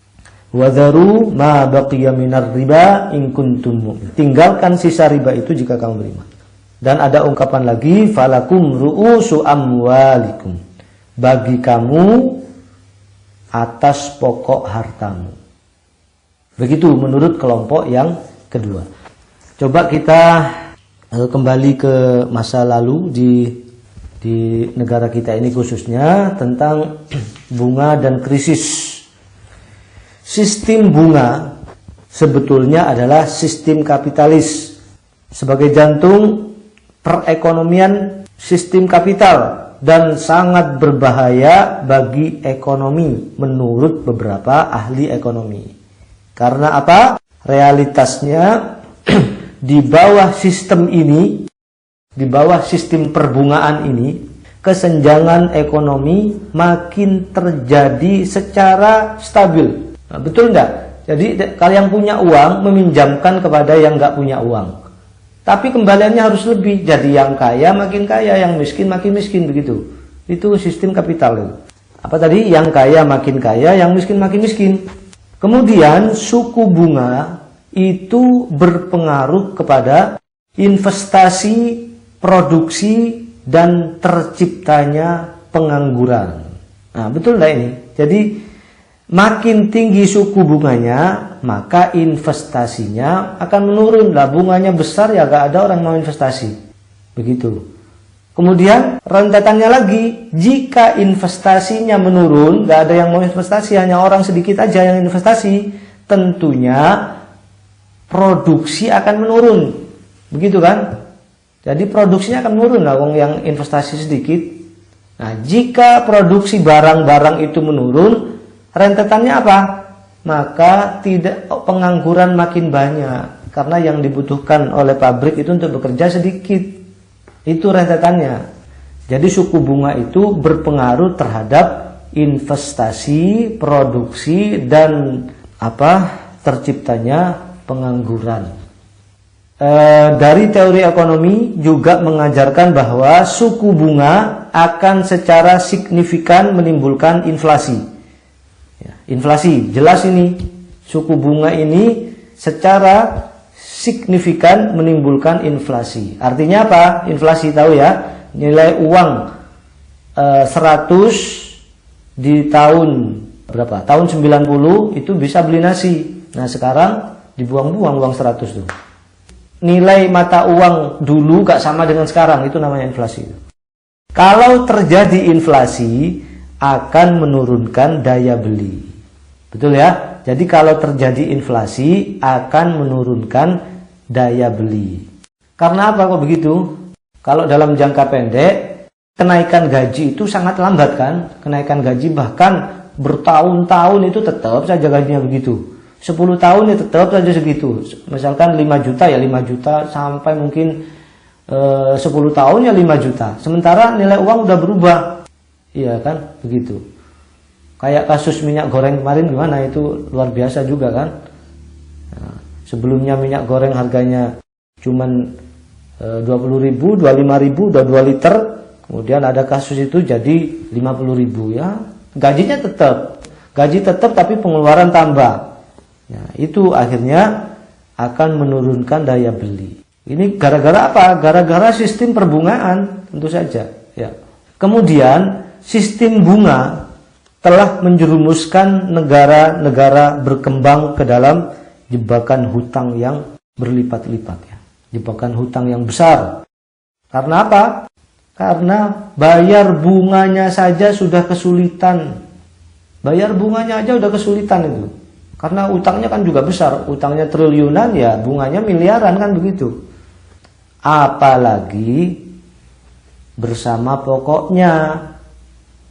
Wadharu ma baqiya minar riba in kuntum mu'min. Tinggalkan sisa riba itu jika kamu beriman. Dan ada ungkapan lagi, falakum ru'usu amwalikum, bagi kamu atas pokok hartamu. Begitu menurut kelompok yang kedua. Coba kita kembali ke masa lalu di negara kita ini khususnya tentang bunga dan krisis. Sistem bunga sebetulnya adalah sistem kapitalis sebagai jantung perekonomian sistem kapital dan sangat berbahaya bagi ekonomi menurut beberapa ahli ekonomi. Karena apa? Realitasnya di bawah sistem ini, di bawah sistem perbungaan ini, kesenjangan ekonomi makin terjadi secara stabil. Nah, betul enggak? Jadi kalau yang punya uang meminjamkan kepada yang enggak punya uang. Tapi kembaliannya harus lebih. Jadi yang kaya makin kaya, yang miskin makin miskin, begitu. Itu sistem kapital. Apa tadi? Yang kaya makin kaya, yang miskin makin miskin. Kemudian suku bunga itu berpengaruh kepada investasi, produksi, dan terciptanya pengangguran. Nah, betul enggak ini? Jadi makin tinggi suku bunganya, maka investasinya akan menurun. Lah bunganya besar ya gak ada orang mau investasi. Begitu. Kemudian rentetannya lagi, jika investasinya menurun, gak ada yang mau investasi, hanya orang sedikit aja yang investasi, tentunya produksi akan menurun. Begitu kan? Jadi produksinya akan menurun lah, wong yang investasi sedikit. Nah, jika produksi barang-barang itu menurun, rentetannya apa? maka tidak pengangguran makin banyak, karena yang dibutuhkan oleh pabrik itu untuk bekerja sedikit. Itu rentetannya. Jadi suku bunga itu berpengaruh terhadap investasi, produksi, dan terciptanya pengangguran. Dari teori ekonomi juga mengajarkan bahwa suku bunga akan secara signifikan menimbulkan inflasi. Inflasi, jelas ini. Suku bunga ini secara signifikan menimbulkan inflasi. Artinya apa? Inflasi tahu ya, nilai uang 100 di tahun berapa? Tahun 90 itu bisa beli nasi. Nah sekarang dibuang-buang uang 100 tuh. Nilai mata uang dulu gak sama dengan sekarang, itu namanya inflasi. Kalau terjadi inflasi akan menurunkan daya beli. Betul ya? Jadi kalau terjadi inflasi akan menurunkan daya beli. Karena apa kok begitu? Kalau dalam jangka pendek, kenaikan gaji itu sangat lambat kan? Kenaikan gaji bahkan bertahun-tahun itu tetap saja gajinya begitu. 10 tahun ya tetap saja segitu. Misalkan 5 juta ya 5 juta, sampai mungkin 10 tahun ya 5 juta. Sementara nilai uang udah berubah. Iya kan? Begitu. Kayak kasus minyak goreng kemarin gimana, itu luar biasa juga kan? Nah, sebelumnya minyak goreng harganya cuman 20.000, 25.000, udah 2 liter. Kemudian ada kasus itu jadi 50.000 ya. Gajinya tetap. Gaji tetap tapi pengeluaran tambah. Nah, itu akhirnya akan menurunkan daya beli. Ini gara-gara apa? Gara-gara sistem perbungaan, tentu saja. Ya. Kemudian sistem bunga telah menjerumuskan negara-negara berkembang ke dalam jebakan hutang yang berlipat-lipat. Ya. Jebakan hutang yang besar. Karena apa? Karena bayar bunganya saja sudah kesulitan. Bayar bunganya aja udah kesulitan itu. Karena utangnya kan juga besar, utangnya triliunan ya, bunganya miliaran kan begitu. Apalagi bersama pokoknya,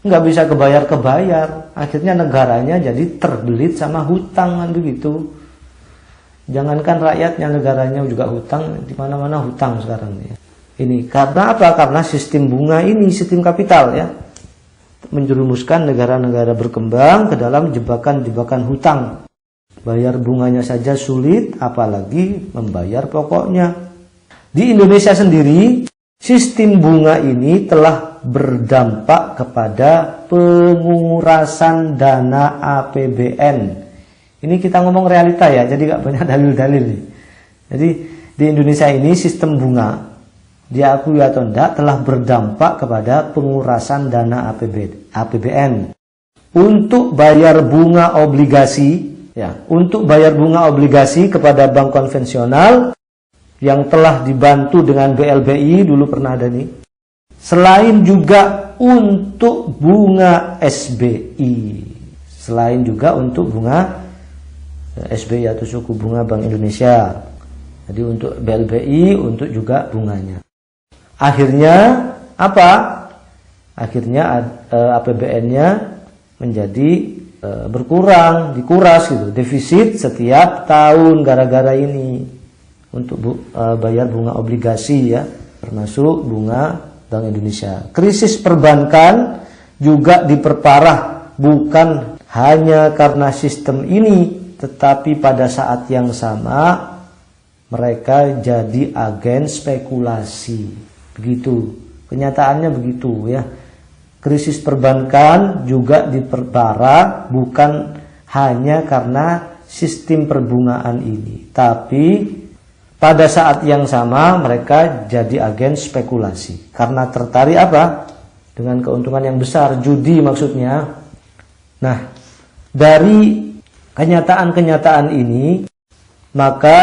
nggak bisa kebayar-kebayar, akhirnya negaranya jadi terbelit sama hutang kan begitu. Jangankan rakyatnya, negaranya juga hutang, di mana-mana hutang sekarang ya. Ini karena apa? Karena sistem bunga ini, sistem kapital ya, menjerumuskan negara-negara berkembang ke dalam jebakan-jebakan hutang. Bayar bunganya saja sulit, apalagi membayar pokoknya. Di Indonesia sendiri, sistem bunga ini telah berdampak kepada pengurasan dana APBN. Ini kita ngomong realita ya, jadi gak banyak dalil-dalil nih. Jadi di Indonesia ini sistem bunga, diakui atau tidak, telah berdampak kepada pengurasan dana APBN. Untuk bayar bunga obligasi, ya, untuk bayar bunga obligasi kepada bank konvensional yang telah dibantu dengan BLBI, dulu pernah ada nih. Selain juga untuk bunga SBI. Selain juga untuk bunga SBI atau suku bunga Bank Indonesia. Jadi untuk BLBI, untuk juga bunganya. Akhirnya apa? Akhirnya APBN-nya menjadi berkurang, dikuras gitu, defisit setiap tahun gara-gara ini untuk bayar bunga obligasi ya, termasuk bunga Bank Indonesia. Krisis perbankan juga diperparah bukan hanya karena sistem ini, tetapi pada saat yang sama mereka jadi agen spekulasi. Begitu, kenyataannya begitu ya. Krisis perbankan juga diperparah bukan hanya karena sistem perbungaan ini, tapi pada saat yang sama mereka jadi agen spekulasi karena tertarik apa? Dengan keuntungan yang besar, judi maksudnya. Nah, dari kenyataan-kenyataan ini, maka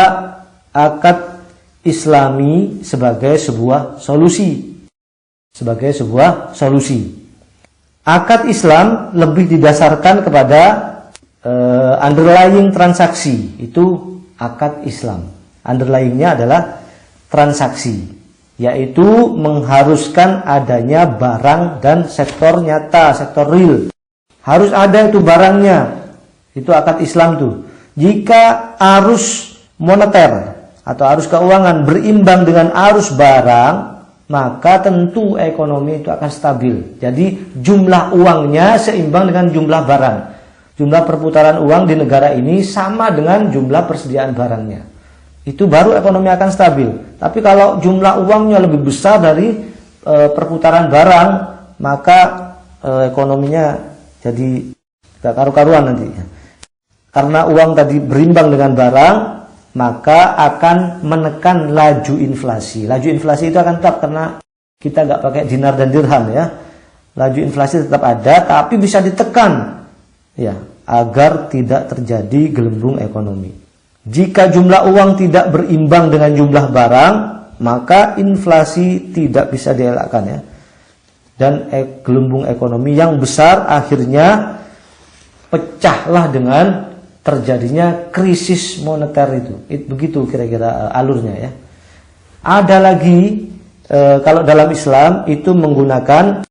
akad Islami sebagai sebuah solusi. Sebagai sebuah solusi. Akad Islam lebih didasarkan kepada underlying transaksi. Itu akad Islam. Underlyingnya adalah transaksi, yaitu mengharuskan adanya barang dan sektor nyata, sektor real. Harus ada itu barangnya. Itu akad Islam tuh. Jika arus moneter atau arus keuangan berimbang dengan arus barang, maka tentu ekonomi itu akan stabil. Jadi jumlah uangnya seimbang dengan jumlah barang. Jumlah perputaran uang di negara ini sama dengan jumlah persediaan barangnya. Itu baru ekonomi akan stabil. Tapi kalau jumlah uangnya lebih besar dari perputaran barang, maka ekonominya jadi gak karu-karuan nanti. Karena uang tadi berimbang dengan barang, maka akan menekan laju inflasi. Laju inflasi itu akan tetap karena kita gak pakai dinar dan dirham ya. Laju inflasi tetap ada, tapi bisa ditekan ya, agar tidak terjadi gelembung ekonomi. Jika jumlah uang tidak berimbang dengan jumlah barang, maka inflasi tidak bisa dielakkan ya. Dan gelembung ekonomi yang besar akhirnya pecahlah dengan terjadinya krisis moneter itu. Begitu kira-kira alurnya ya. Ada lagi kalau dalam Islam itu menggunakan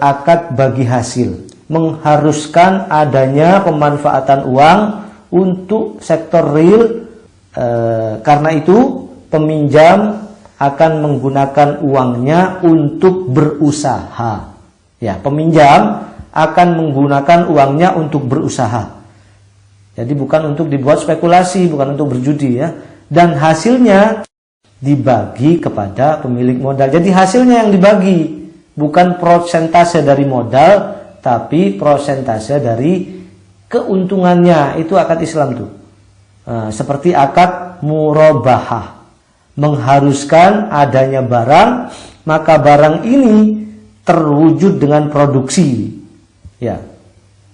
akad bagi hasil, mengharuskan adanya pemanfaatan uang untuk sektor real. Karena itu peminjam akan menggunakan uangnya untuk berusaha. Ya, peminjam akan menggunakan uangnya untuk berusaha. Jadi bukan untuk dibuat spekulasi, bukan untuk berjudi ya. Dan hasilnya dibagi kepada pemilik modal. Jadi hasilnya yang dibagi, bukan persentase dari modal, tapi persentase dari keuntungannya. Itu akad Islam tuh. Seperti akad murabahah, mengharuskan adanya barang, maka barang ini terwujud dengan produksi. Ya,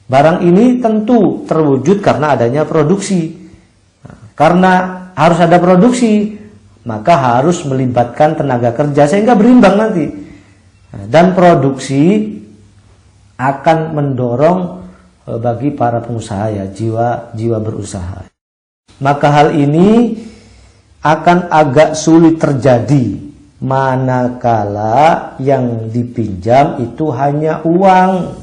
barang ini tentu terwujud karena adanya produksi. Karena harus ada produksi, maka harus melibatkan tenaga kerja sehingga berimbang nanti. Dan produksi akan mendorong bagi para pengusaha ya, jiwa berusaha. Maka hal ini akan agak sulit terjadi manakala yang dipinjam itu hanya uang,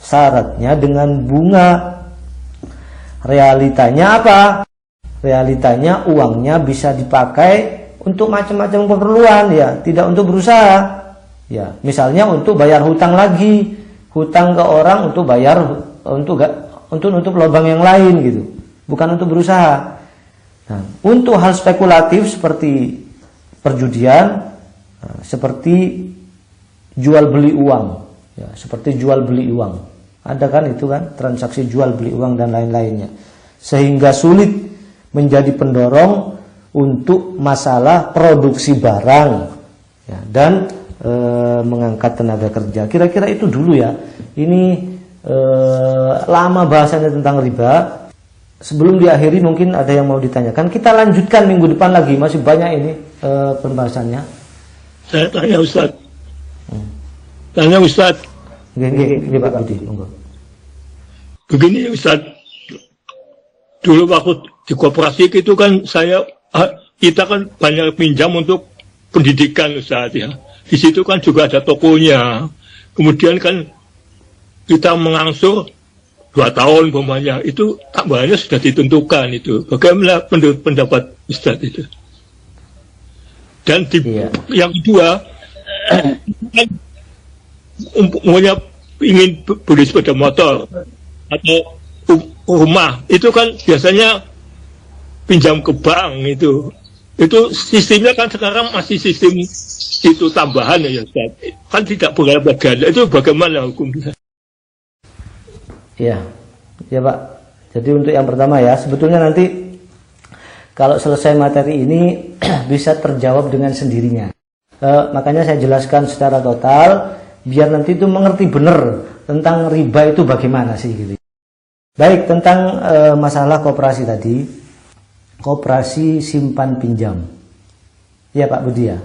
syaratnya dengan bunga. Realitanya apa? Realitanya uangnya bisa dipakai untuk macam-macam keperluan ya, tidak untuk berusaha. Ya, misalnya untuk bayar hutang lagi, hutang ke orang untuk bayar untuk nutup lubang yang lain gitu, bukan untuk berusaha. Nah, untuk hal spekulatif seperti perjudian, seperti jual beli uang, ya, seperti jual beli uang, ada kan itu kan transaksi jual beli uang dan lain-lainnya, sehingga sulit menjadi pendorong untuk masalah produksi barang ya, dan mengangkat tenaga kerja. Kira-kira itu dulu ya. Ini lama bahasanya tentang riba. Sebelum diakhiri mungkin ada yang mau ditanyakan. Kita lanjutkan minggu depan lagi, masih banyak ini pembahasannya. Saya tanya Ustaz. Tanya Ustaz. Gini Pak Budi. Begini Ustaz. Dulu waktu di koperasi itu kan kita kan banyak pinjam untuk pendidikan Ustaz ya. Di situ kan juga ada tokonya. Kemudian kan kita mengangsur 2 tahun umpamanya, itu tambahannya sudah ditentukan itu. Bagaimana pendapat Ustaz itu? Dan yang kedua, umpamanya ingin beli sepeda motor atau rumah, itu kan biasanya pinjam ke bank itu. Itu sistemnya kan sekarang masih sistem itu tambahan ya Ustaz. Kan tidak boleh ganda. Itu bagaimana hukumnya? Ya Pak. Jadi untuk yang pertama ya, sebetulnya nanti kalau selesai materi ini bisa terjawab dengan sendirinya. Makanya saya jelaskan secara total biar nanti itu mengerti benar tentang riba itu bagaimana sih gitu. Baik, tentang masalah koperasi tadi, koperasi simpan pinjam. Ya Pak Budi ya.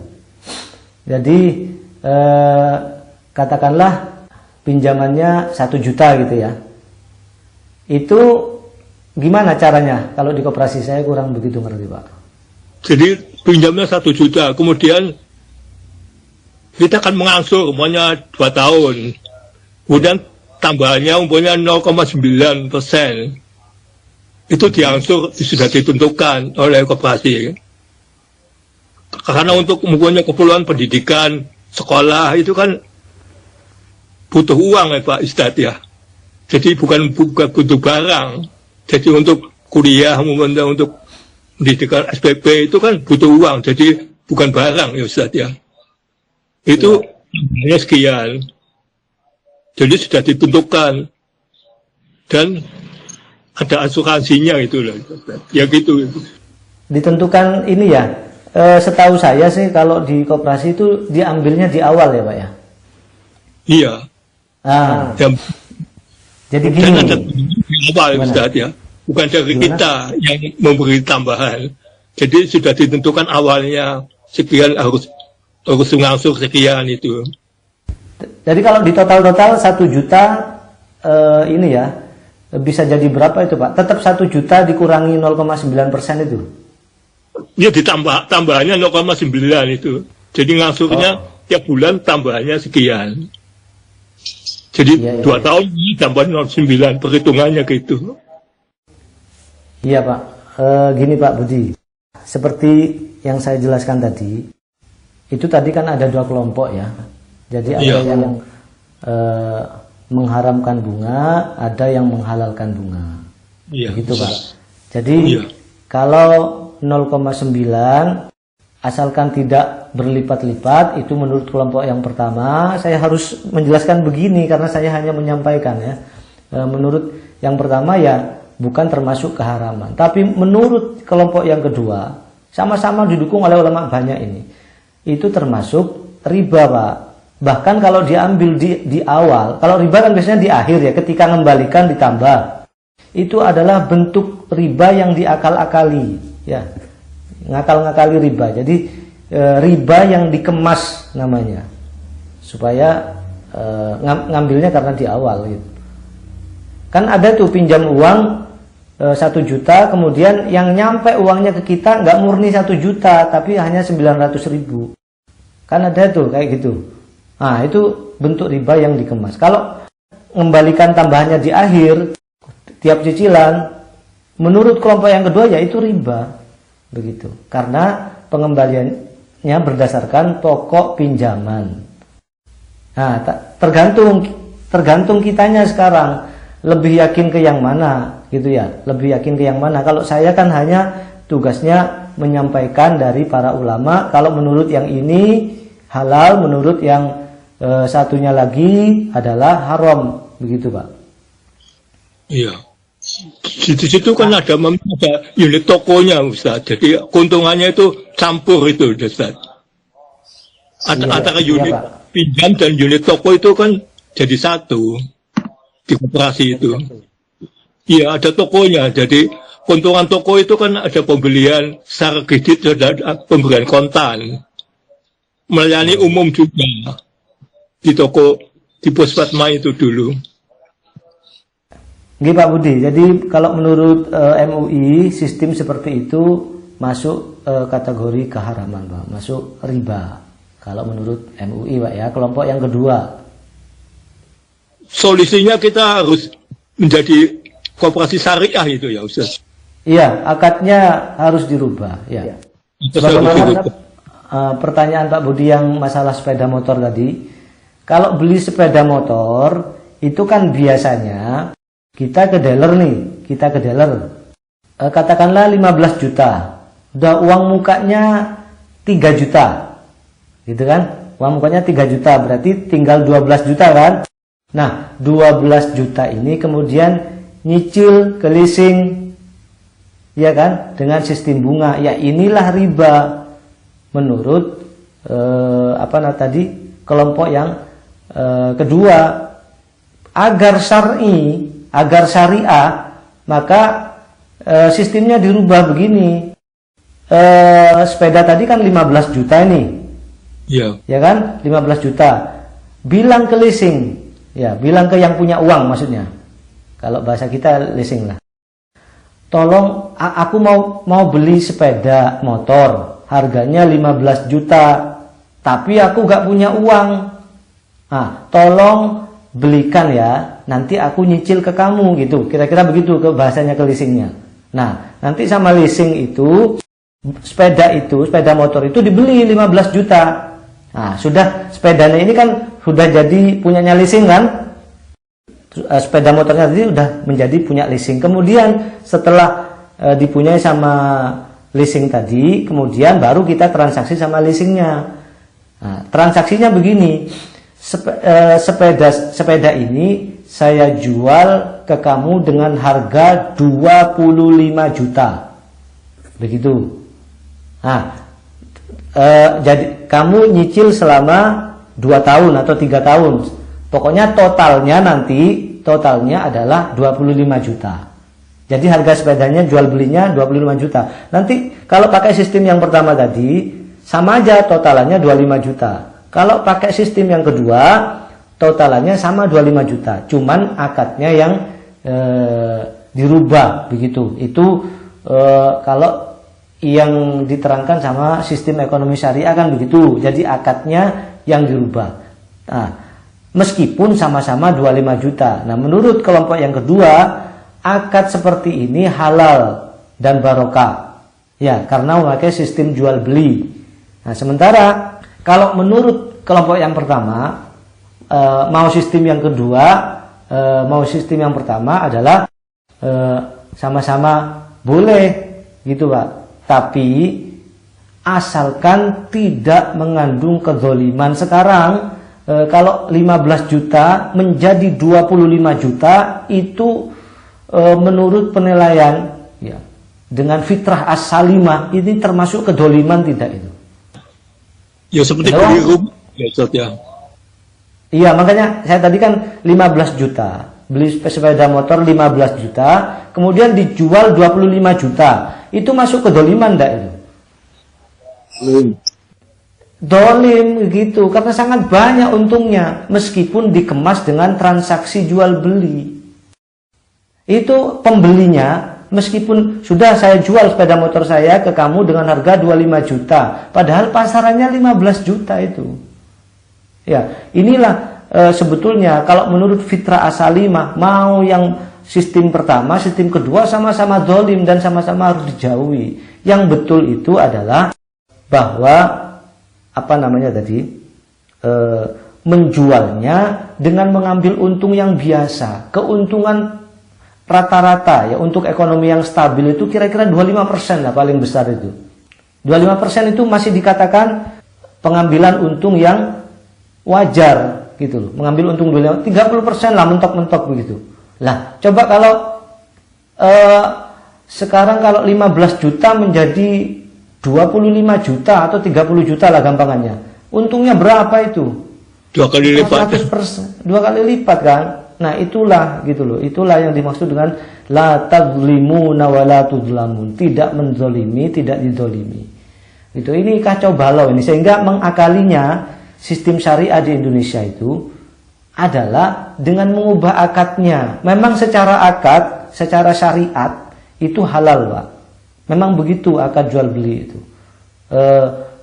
Jadi katakanlah pinjamannya 1 juta gitu ya. Itu gimana caranya kalau di koperasi? Saya kurang begitu ngerti Pak. Jadi pinjamnya 1 juta, kemudian kita akan mengangsur umumnya 2 tahun. Kemudian tambahannya umpamanya 0,9%. Itu diangsur sudah ditentukan oleh koperasi. Karena untuk mempunyai keperluan pendidikan, sekolah itu kan butuh uang ya Pak Ustadz ya. Jadi bukan butuh barang. Jadi untuk kuliah, untuk pendidikan SPP itu kan butuh uang. Jadi bukan barang ya Ustadz ya. Itu hanya sekian. Jadi sudah ditentukan. Dan ada asuransinya itu loh. Ya gitu. Ditentukan ini ya. Setahu saya sih kalau di koperasi itu diambilnya di awal ya Pak ya. Iya. Jadi dan gini. ada di awal Ustaz ya. Bukan dari kita yang memberi tambahan. Jadi sudah ditentukan awalnya sekian harus mengangsur sekian itu. Jadi kalau di total 1 juta ini ya. Bisa jadi berapa itu Pak? Tetap 1 juta dikurangi 0,9% itu? Ya tambahannya 0,9 itu. Jadi ngangsurnya tiap bulan tambahannya sekian. Jadi 2 tahun tambah 0,9 perhitungannya gitu. Iya Pak. Gini Pak Budi. Seperti yang saya jelaskan tadi. Itu tadi kan ada 2 kelompok ya. Jadi ada yang mengharamkan bunga, ada yang menghalalkan bunga. Begitu Pak. Jadi kalau 0,9 asalkan tidak berlipat-lipat, itu menurut kelompok yang pertama. Saya harus menjelaskan begini karena saya hanya menyampaikan ya. Menurut yang pertama ya bukan termasuk keharaman. Tapi menurut kelompok yang kedua, sama-sama didukung oleh ulama banyak ini, itu termasuk riba Pak. Bahkan kalau diambil di awal, kalau riba kan biasanya di akhir ya, ketika mengembalikan ditambah. Itu adalah bentuk riba yang diakal-akali, ya, ngakal-ngakali riba. Jadi riba yang dikemas namanya, supaya ngambilnya karena di awal gitu. Kan ada tuh pinjam uang 1 juta, kemudian yang nyampe uangnya ke kita nggak murni 1 juta, tapi hanya 900.000. Kan ada tuh kayak gitu. Nah, itu bentuk riba yang dikemas. Kalau mengembalikan tambahannya di akhir, tiap cicilan, menurut kelompok yang kedua ya itu riba. Begitu. Karena pengembaliannya berdasarkan pokok pinjaman. Nah, tergantung kitanya sekarang. Lebih yakin ke yang mana, gitu ya. Lebih yakin ke yang mana. Kalau saya kan hanya tugasnya menyampaikan dari para ulama. Kalau menurut yang ini halal, menurut yang satunya lagi adalah haram, begitu Pak. Iya. Di situ kan ada unit tokonya Ustaz. Jadi keuntungannya itu campur itu Ustaz. Antara unit pinjam dan unit toko itu kan jadi satu di koperasi itu. Iya, ada tokonya. Jadi keuntungan toko itu kan ada pembelian secara kredit, ada pembelian kontan. Melayani umum juga. Di toko di Pos Fatma itu dulu. Gini Pak Budi, jadi kalau menurut MUI sistem seperti itu masuk kategori keharaman Pak, masuk riba. Kalau menurut MUI Pak ya, kelompok yang kedua. Solusinya kita harus menjadi koperasi syariah itu ya Ustaz. Iya, akadnya harus dirubah ya. Bagaimana pertanyaan Pak Budi yang masalah sepeda motor tadi? Kalau beli sepeda motor, itu kan biasanya kita ke dealer nih, katakanlah 15 juta, udah uang mukanya 3 juta, gitu kan? Uang mukanya 3 juta, berarti tinggal 12 juta kan? Nah, 12 juta ini kemudian nyicil ke leasing, ya kan? Dengan sistem bunga, ya inilah riba menurut kelompok yang kedua. Agar syariah, maka sistemnya dirubah begini. Sepeda tadi kan 15 juta ini, ya kan, 15 juta. Bilang ke leasing, ya, bilang ke yang punya uang maksudnya. Kalau bahasa kita leasing lah. Tolong, aku mau beli sepeda motor, harganya 15 juta, tapi aku gak punya uang. Nah, tolong belikan ya nanti aku nyicil ke kamu gitu. Kira-kira begitu ke bahasanya ke leasingnya. Nah, nanti sama leasing itu sepeda motor itu dibeli 15 juta. Nah, sudah sepedanya ini kan sudah jadi punyanya leasing kan? Sepeda motornya tadi sudah menjadi punya leasing. Kemudian setelah dipunyai sama leasing tadi, kemudian baru kita transaksi sama leasingnya. Nah, transaksinya begini, sepeda ini saya jual ke kamu dengan harga 25 juta, begitu. Nah, jadi kamu nyicil selama 2 tahun atau 3 tahun, pokoknya totalnya adalah 25 juta. Jadi harga sepedanya jual belinya 25 juta. Nanti kalau pakai sistem yang pertama tadi sama aja totalannya 25 juta. Kalau pakai sistem yang kedua totalannya sama 25 juta. Cuman akadnya yang dirubah begitu. Itu kalau yang diterangkan sama sistem ekonomi syariah kan begitu. Jadi akadnya yang dirubah. Nah, meskipun sama-sama 25 juta. Nah, menurut kelompok yang kedua, akad seperti ini halal dan barokah. Ya, karena memakai sistem jual beli. Nah, sementara kalau menurut kelompok yang pertama, mau sistem yang kedua, mau sistem yang pertama adalah sama-sama boleh gitu, Pak. Tapi asalkan tidak mengandung kezoliman. Sekarang kalau 15 juta menjadi 25 juta itu menurut penilaian ya, dengan fitrah as-salimah ini termasuk kedoliman tidak itu? Ya seperti beli rumah ya. Iya, makanya saya tadi kan 15 juta beli sepeda motor 15 juta kemudian dijual 25 juta, itu masuk kedoliman enggak itu? Dolim gitu, karena sangat banyak untungnya meskipun dikemas dengan transaksi jual beli. Itu pembelinya meskipun sudah saya jual sepeda motor saya ke kamu dengan harga 25 juta, padahal pasarannya 15 juta itu. Ya, inilah sebetulnya kalau menurut fitrah asalimah, mau yang sistem pertama, sistem kedua sama-sama dolim dan sama-sama harus dijauhi. Yang betul itu adalah bahwa menjualnya dengan mengambil untung yang biasa, keuntungan rata-rata ya untuk ekonomi yang stabil itu kira-kira 25% lah paling besar itu. 25% itu masih dikatakan pengambilan untung yang wajar gitu loh. Mengambil untung 30% lah mentok-mentok begitu. Lah, coba kalau sekarang kalau 15 juta menjadi 25 juta atau 30 juta lah gampangannya. Untungnya berapa itu? 2 kali lipat. 100%, 2 kali lipat kan? Nah, itulah gitu loh. Itulah yang dimaksud dengan la tadzlimuna wa la tudzlamun. Tidak menzolimi, tidak dizolimi. Itu ini kacau balau ini, sehingga mengakalinya sistem syariah di Indonesia itu adalah dengan mengubah akadnya. Memang secara akad, secara syariat itu halal, Pak. Memang begitu akad jual beli itu.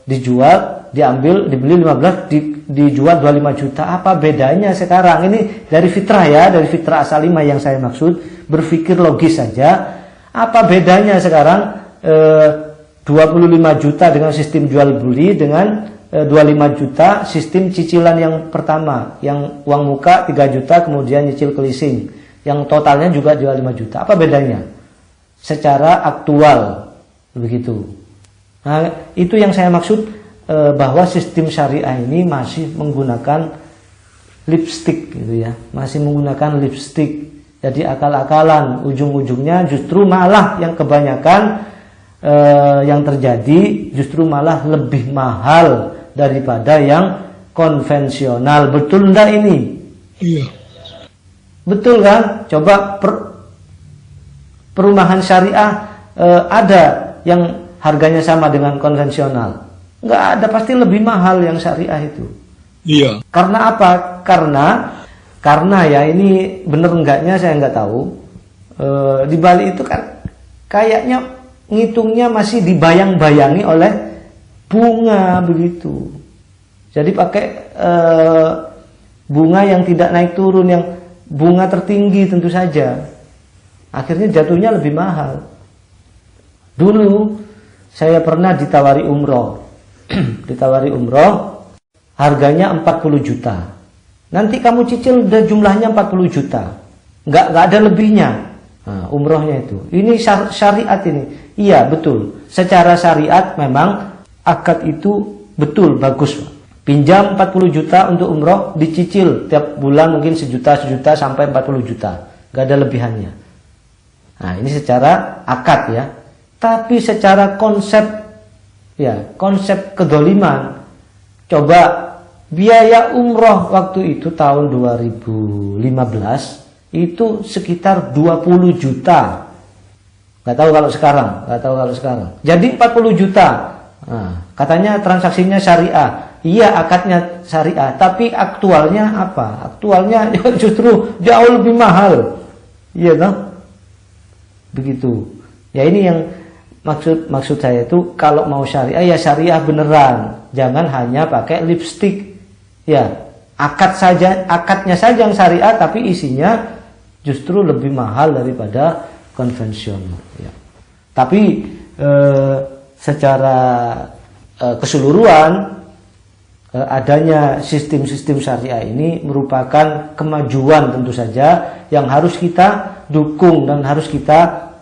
Dijual, diambil, dibeli 15, dijual 25 juta. Apa bedanya sekarang? Ini dari fitrah ya, dari fitrah asalimah yang saya maksud, berpikir logis saja. Apa bedanya sekarang 25 juta dengan sistem jual beli dengan 25 juta sistem cicilan yang pertama, yang uang muka 3 juta kemudian nyicil ke leasing, yang totalnya juga 25 juta. Apa bedanya? Secara aktual begitu. Nah, itu yang saya maksud bahwa sistem syariah ini masih menggunakan lipstick gitu ya, masih menggunakan lipstick. Jadi akal-akalan, ujung-ujungnya justru malah yang kebanyakan yang terjadi justru malah lebih mahal daripada yang konvensional. Betul enggak ini? Iya. Betul kan? Coba perumahan syariah ada yang harganya sama dengan konvensional? Enggak ada, pasti lebih mahal yang syariah itu. Iya. Karena apa? Karena ya ini bener enggaknya saya enggak tahu. Di Bali itu kan kayaknya ngitungnya masih dibayang-bayangi oleh bunga begitu. Jadi pakai bunga yang tidak naik turun, yang bunga tertinggi tentu saja. Akhirnya jatuhnya lebih mahal. Dulu saya pernah ditawari umroh. Ditawari umroh, harganya 40 juta. Nanti kamu cicil udah jumlahnya 40 juta. Nggak ada lebihnya. Nah, umrohnya itu. Ini syariat ini. Iya, betul. Secara syariat memang akad itu betul, bagus. Pinjam 40 juta untuk umroh, dicicil tiap bulan mungkin sejuta sampai 40 juta. Nggak ada lebihannya. Nah, ini secara akad ya. Tapi secara konsep, ya, konsep kedoliman. Coba biaya umroh waktu itu tahun 2015 itu sekitar 20 juta. Nggak tahu kalau sekarang. Jadi 40 juta. Nah, katanya transaksinya syariah. Iya, akadnya syariah. Tapi aktualnya apa? Aktualnya justru jauh lebih mahal. Iya toh? Begitu. Ya ini yang maksud saya itu, kalau mau syariah ya syariah beneran. Jangan hanya pakai lipstick. Ya, akadnya saja yang syariah tapi isinya justru lebih mahal daripada konvensional ya. Tapi secara keseluruhan adanya sistem-sistem syariah ini merupakan kemajuan tentu saja yang harus kita dukung dan harus kita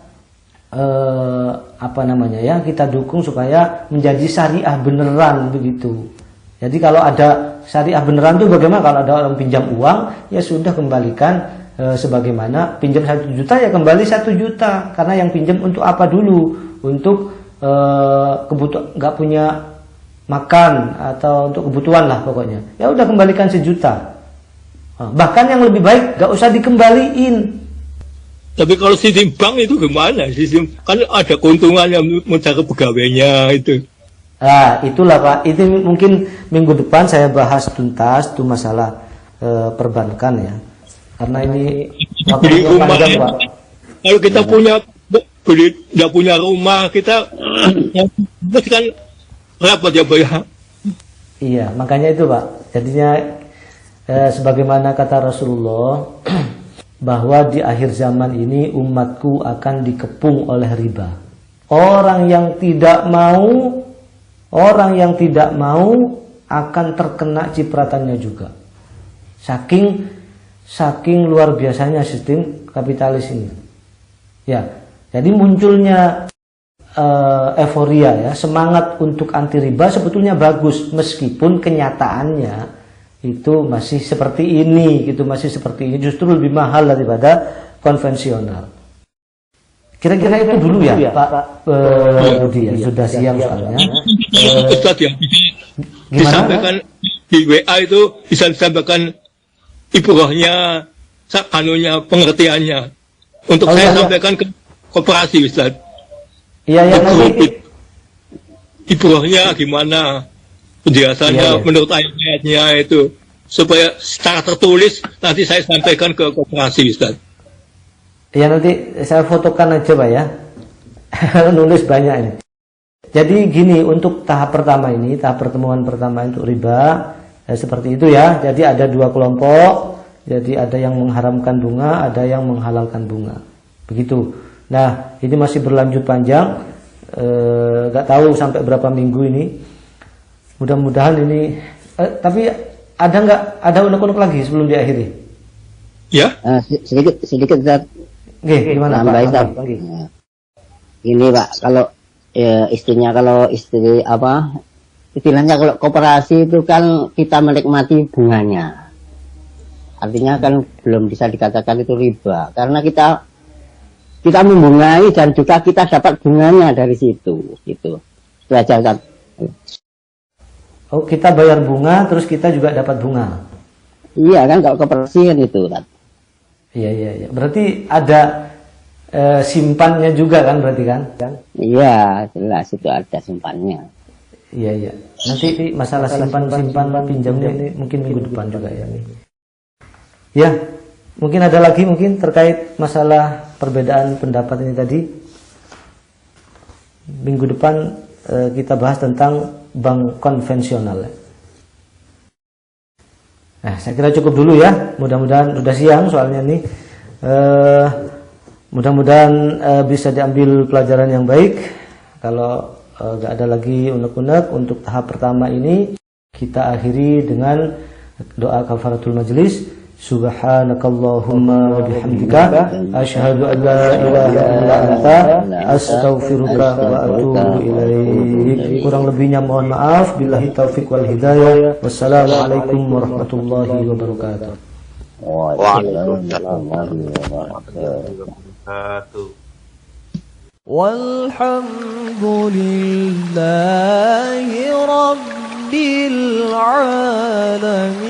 kita dukung supaya menjadi syariah beneran begitu. Jadi kalau ada syariah beneran itu bagaimana? Kalau ada orang pinjam uang, ya sudah kembalikan sebagaimana pinjam 1 juta ya kembali 1 juta. Karena yang pinjam untuk apa dulu? Untuk kebutuhan, nggak punya makan atau untuk kebutuhan lah pokoknya. Ya udah kembalikan 1 juta. Bahkan yang lebih baik nggak usah dikembaliin. Tapi kalau sistem bank itu gimana? Sistem kan ada keuntungannya mencari pegawainya itu. Nah, itulah Pak. Itu mungkin minggu depan saya bahas tuntas tuh masalah perbankan ya. Karena ini beli rumah panjang, Pak. Kalau kita tidak punya rumah, kita kan repot ya Pak ya. Iya, makanya itu Pak. Jadinya sebagaimana kata Rasulullah bahwa di akhir zaman ini umatku akan dikepung oleh riba. Orang yang tidak mau akan terkena cipratannya juga. Saking luar biasanya sistem kapitalis ini. Ya, jadi munculnya euforia ya, semangat untuk anti riba sebetulnya bagus meskipun kenyataannya itu masih seperti ini gitu, justru lebih mahal daripada konvensional. Kira-kira itu dulu ya, Pak Budi ya, sudah siang soalnya. Ustaz yang disampaikan di WA itu bisa disampaikan ibrahnya, pengertiannya. Untuk saya sampaikan ke koperasi Ustaz. Iya, nanti. Ibrahnya gimana? Penjelasannya menurut ayat-ayatnya itu. Supaya secara tertulis nanti saya sampaikan ke koperasi Ustaz. Ya nanti saya fotokan aja Pak ya. Nulis banyak ini. Jadi gini, untuk tahap pertemuan pertama untuk riba seperti itu ya. Jadi ada 2 kelompok. Jadi ada yang mengharamkan bunga, ada yang menghalalkan bunga. Begitu. Nah, ini masih berlanjut panjang. Gak tahu sampai berapa minggu ini. Mudah-mudahan ini tapi ada unek-unek lagi sebelum diakhiri? Ya? Sedikit Ustaz. Gimana Pak? Nah, ini Pak, kalau istilahnya kalau koperasi itu kan kita menikmati bunganya. Artinya kan belum bisa dikatakan itu riba karena kita membungai dan juga kita dapat bunganya dari situ gitu. Itu aja Ustaz. Oh, kita bayar bunga terus kita juga dapat bunga. Iya kan, kalau koperasi kan itu Ustaz. Iya. Berarti ada simpannya juga kan berarti kan? Iya, jelas itu ada simpannya. Iya. Nanti masalah simpan pinjamnya ini mungkin minggu depan juga ya. Ya, mungkin ada lagi terkait masalah perbedaan pendapat ini tadi. Minggu depan kita bahas tentang bank konvensional. Nah, saya kira cukup dulu ya. Mudah-mudahan sudah siang soalnya nih. Mudah-mudahan bisa diambil pelajaran yang baik. Kalau nggak ada lagi unek-unek untuk tahap pertama ini, kita akhiri dengan doa kafaratul majlis. Subhanakallahumma wa bihamdika asyhadu an la ilaha illa anta astaghfiruka wa atubu ilaik. Kurang lebihnya mohon maaf. Billahi taufik wal hidayah. Wassalamualaikum warahmatullahi wabarakatuh. Waalaikumsalam warahmatullahi wabarakatuh. Walhamdulillahi rabbil alamin.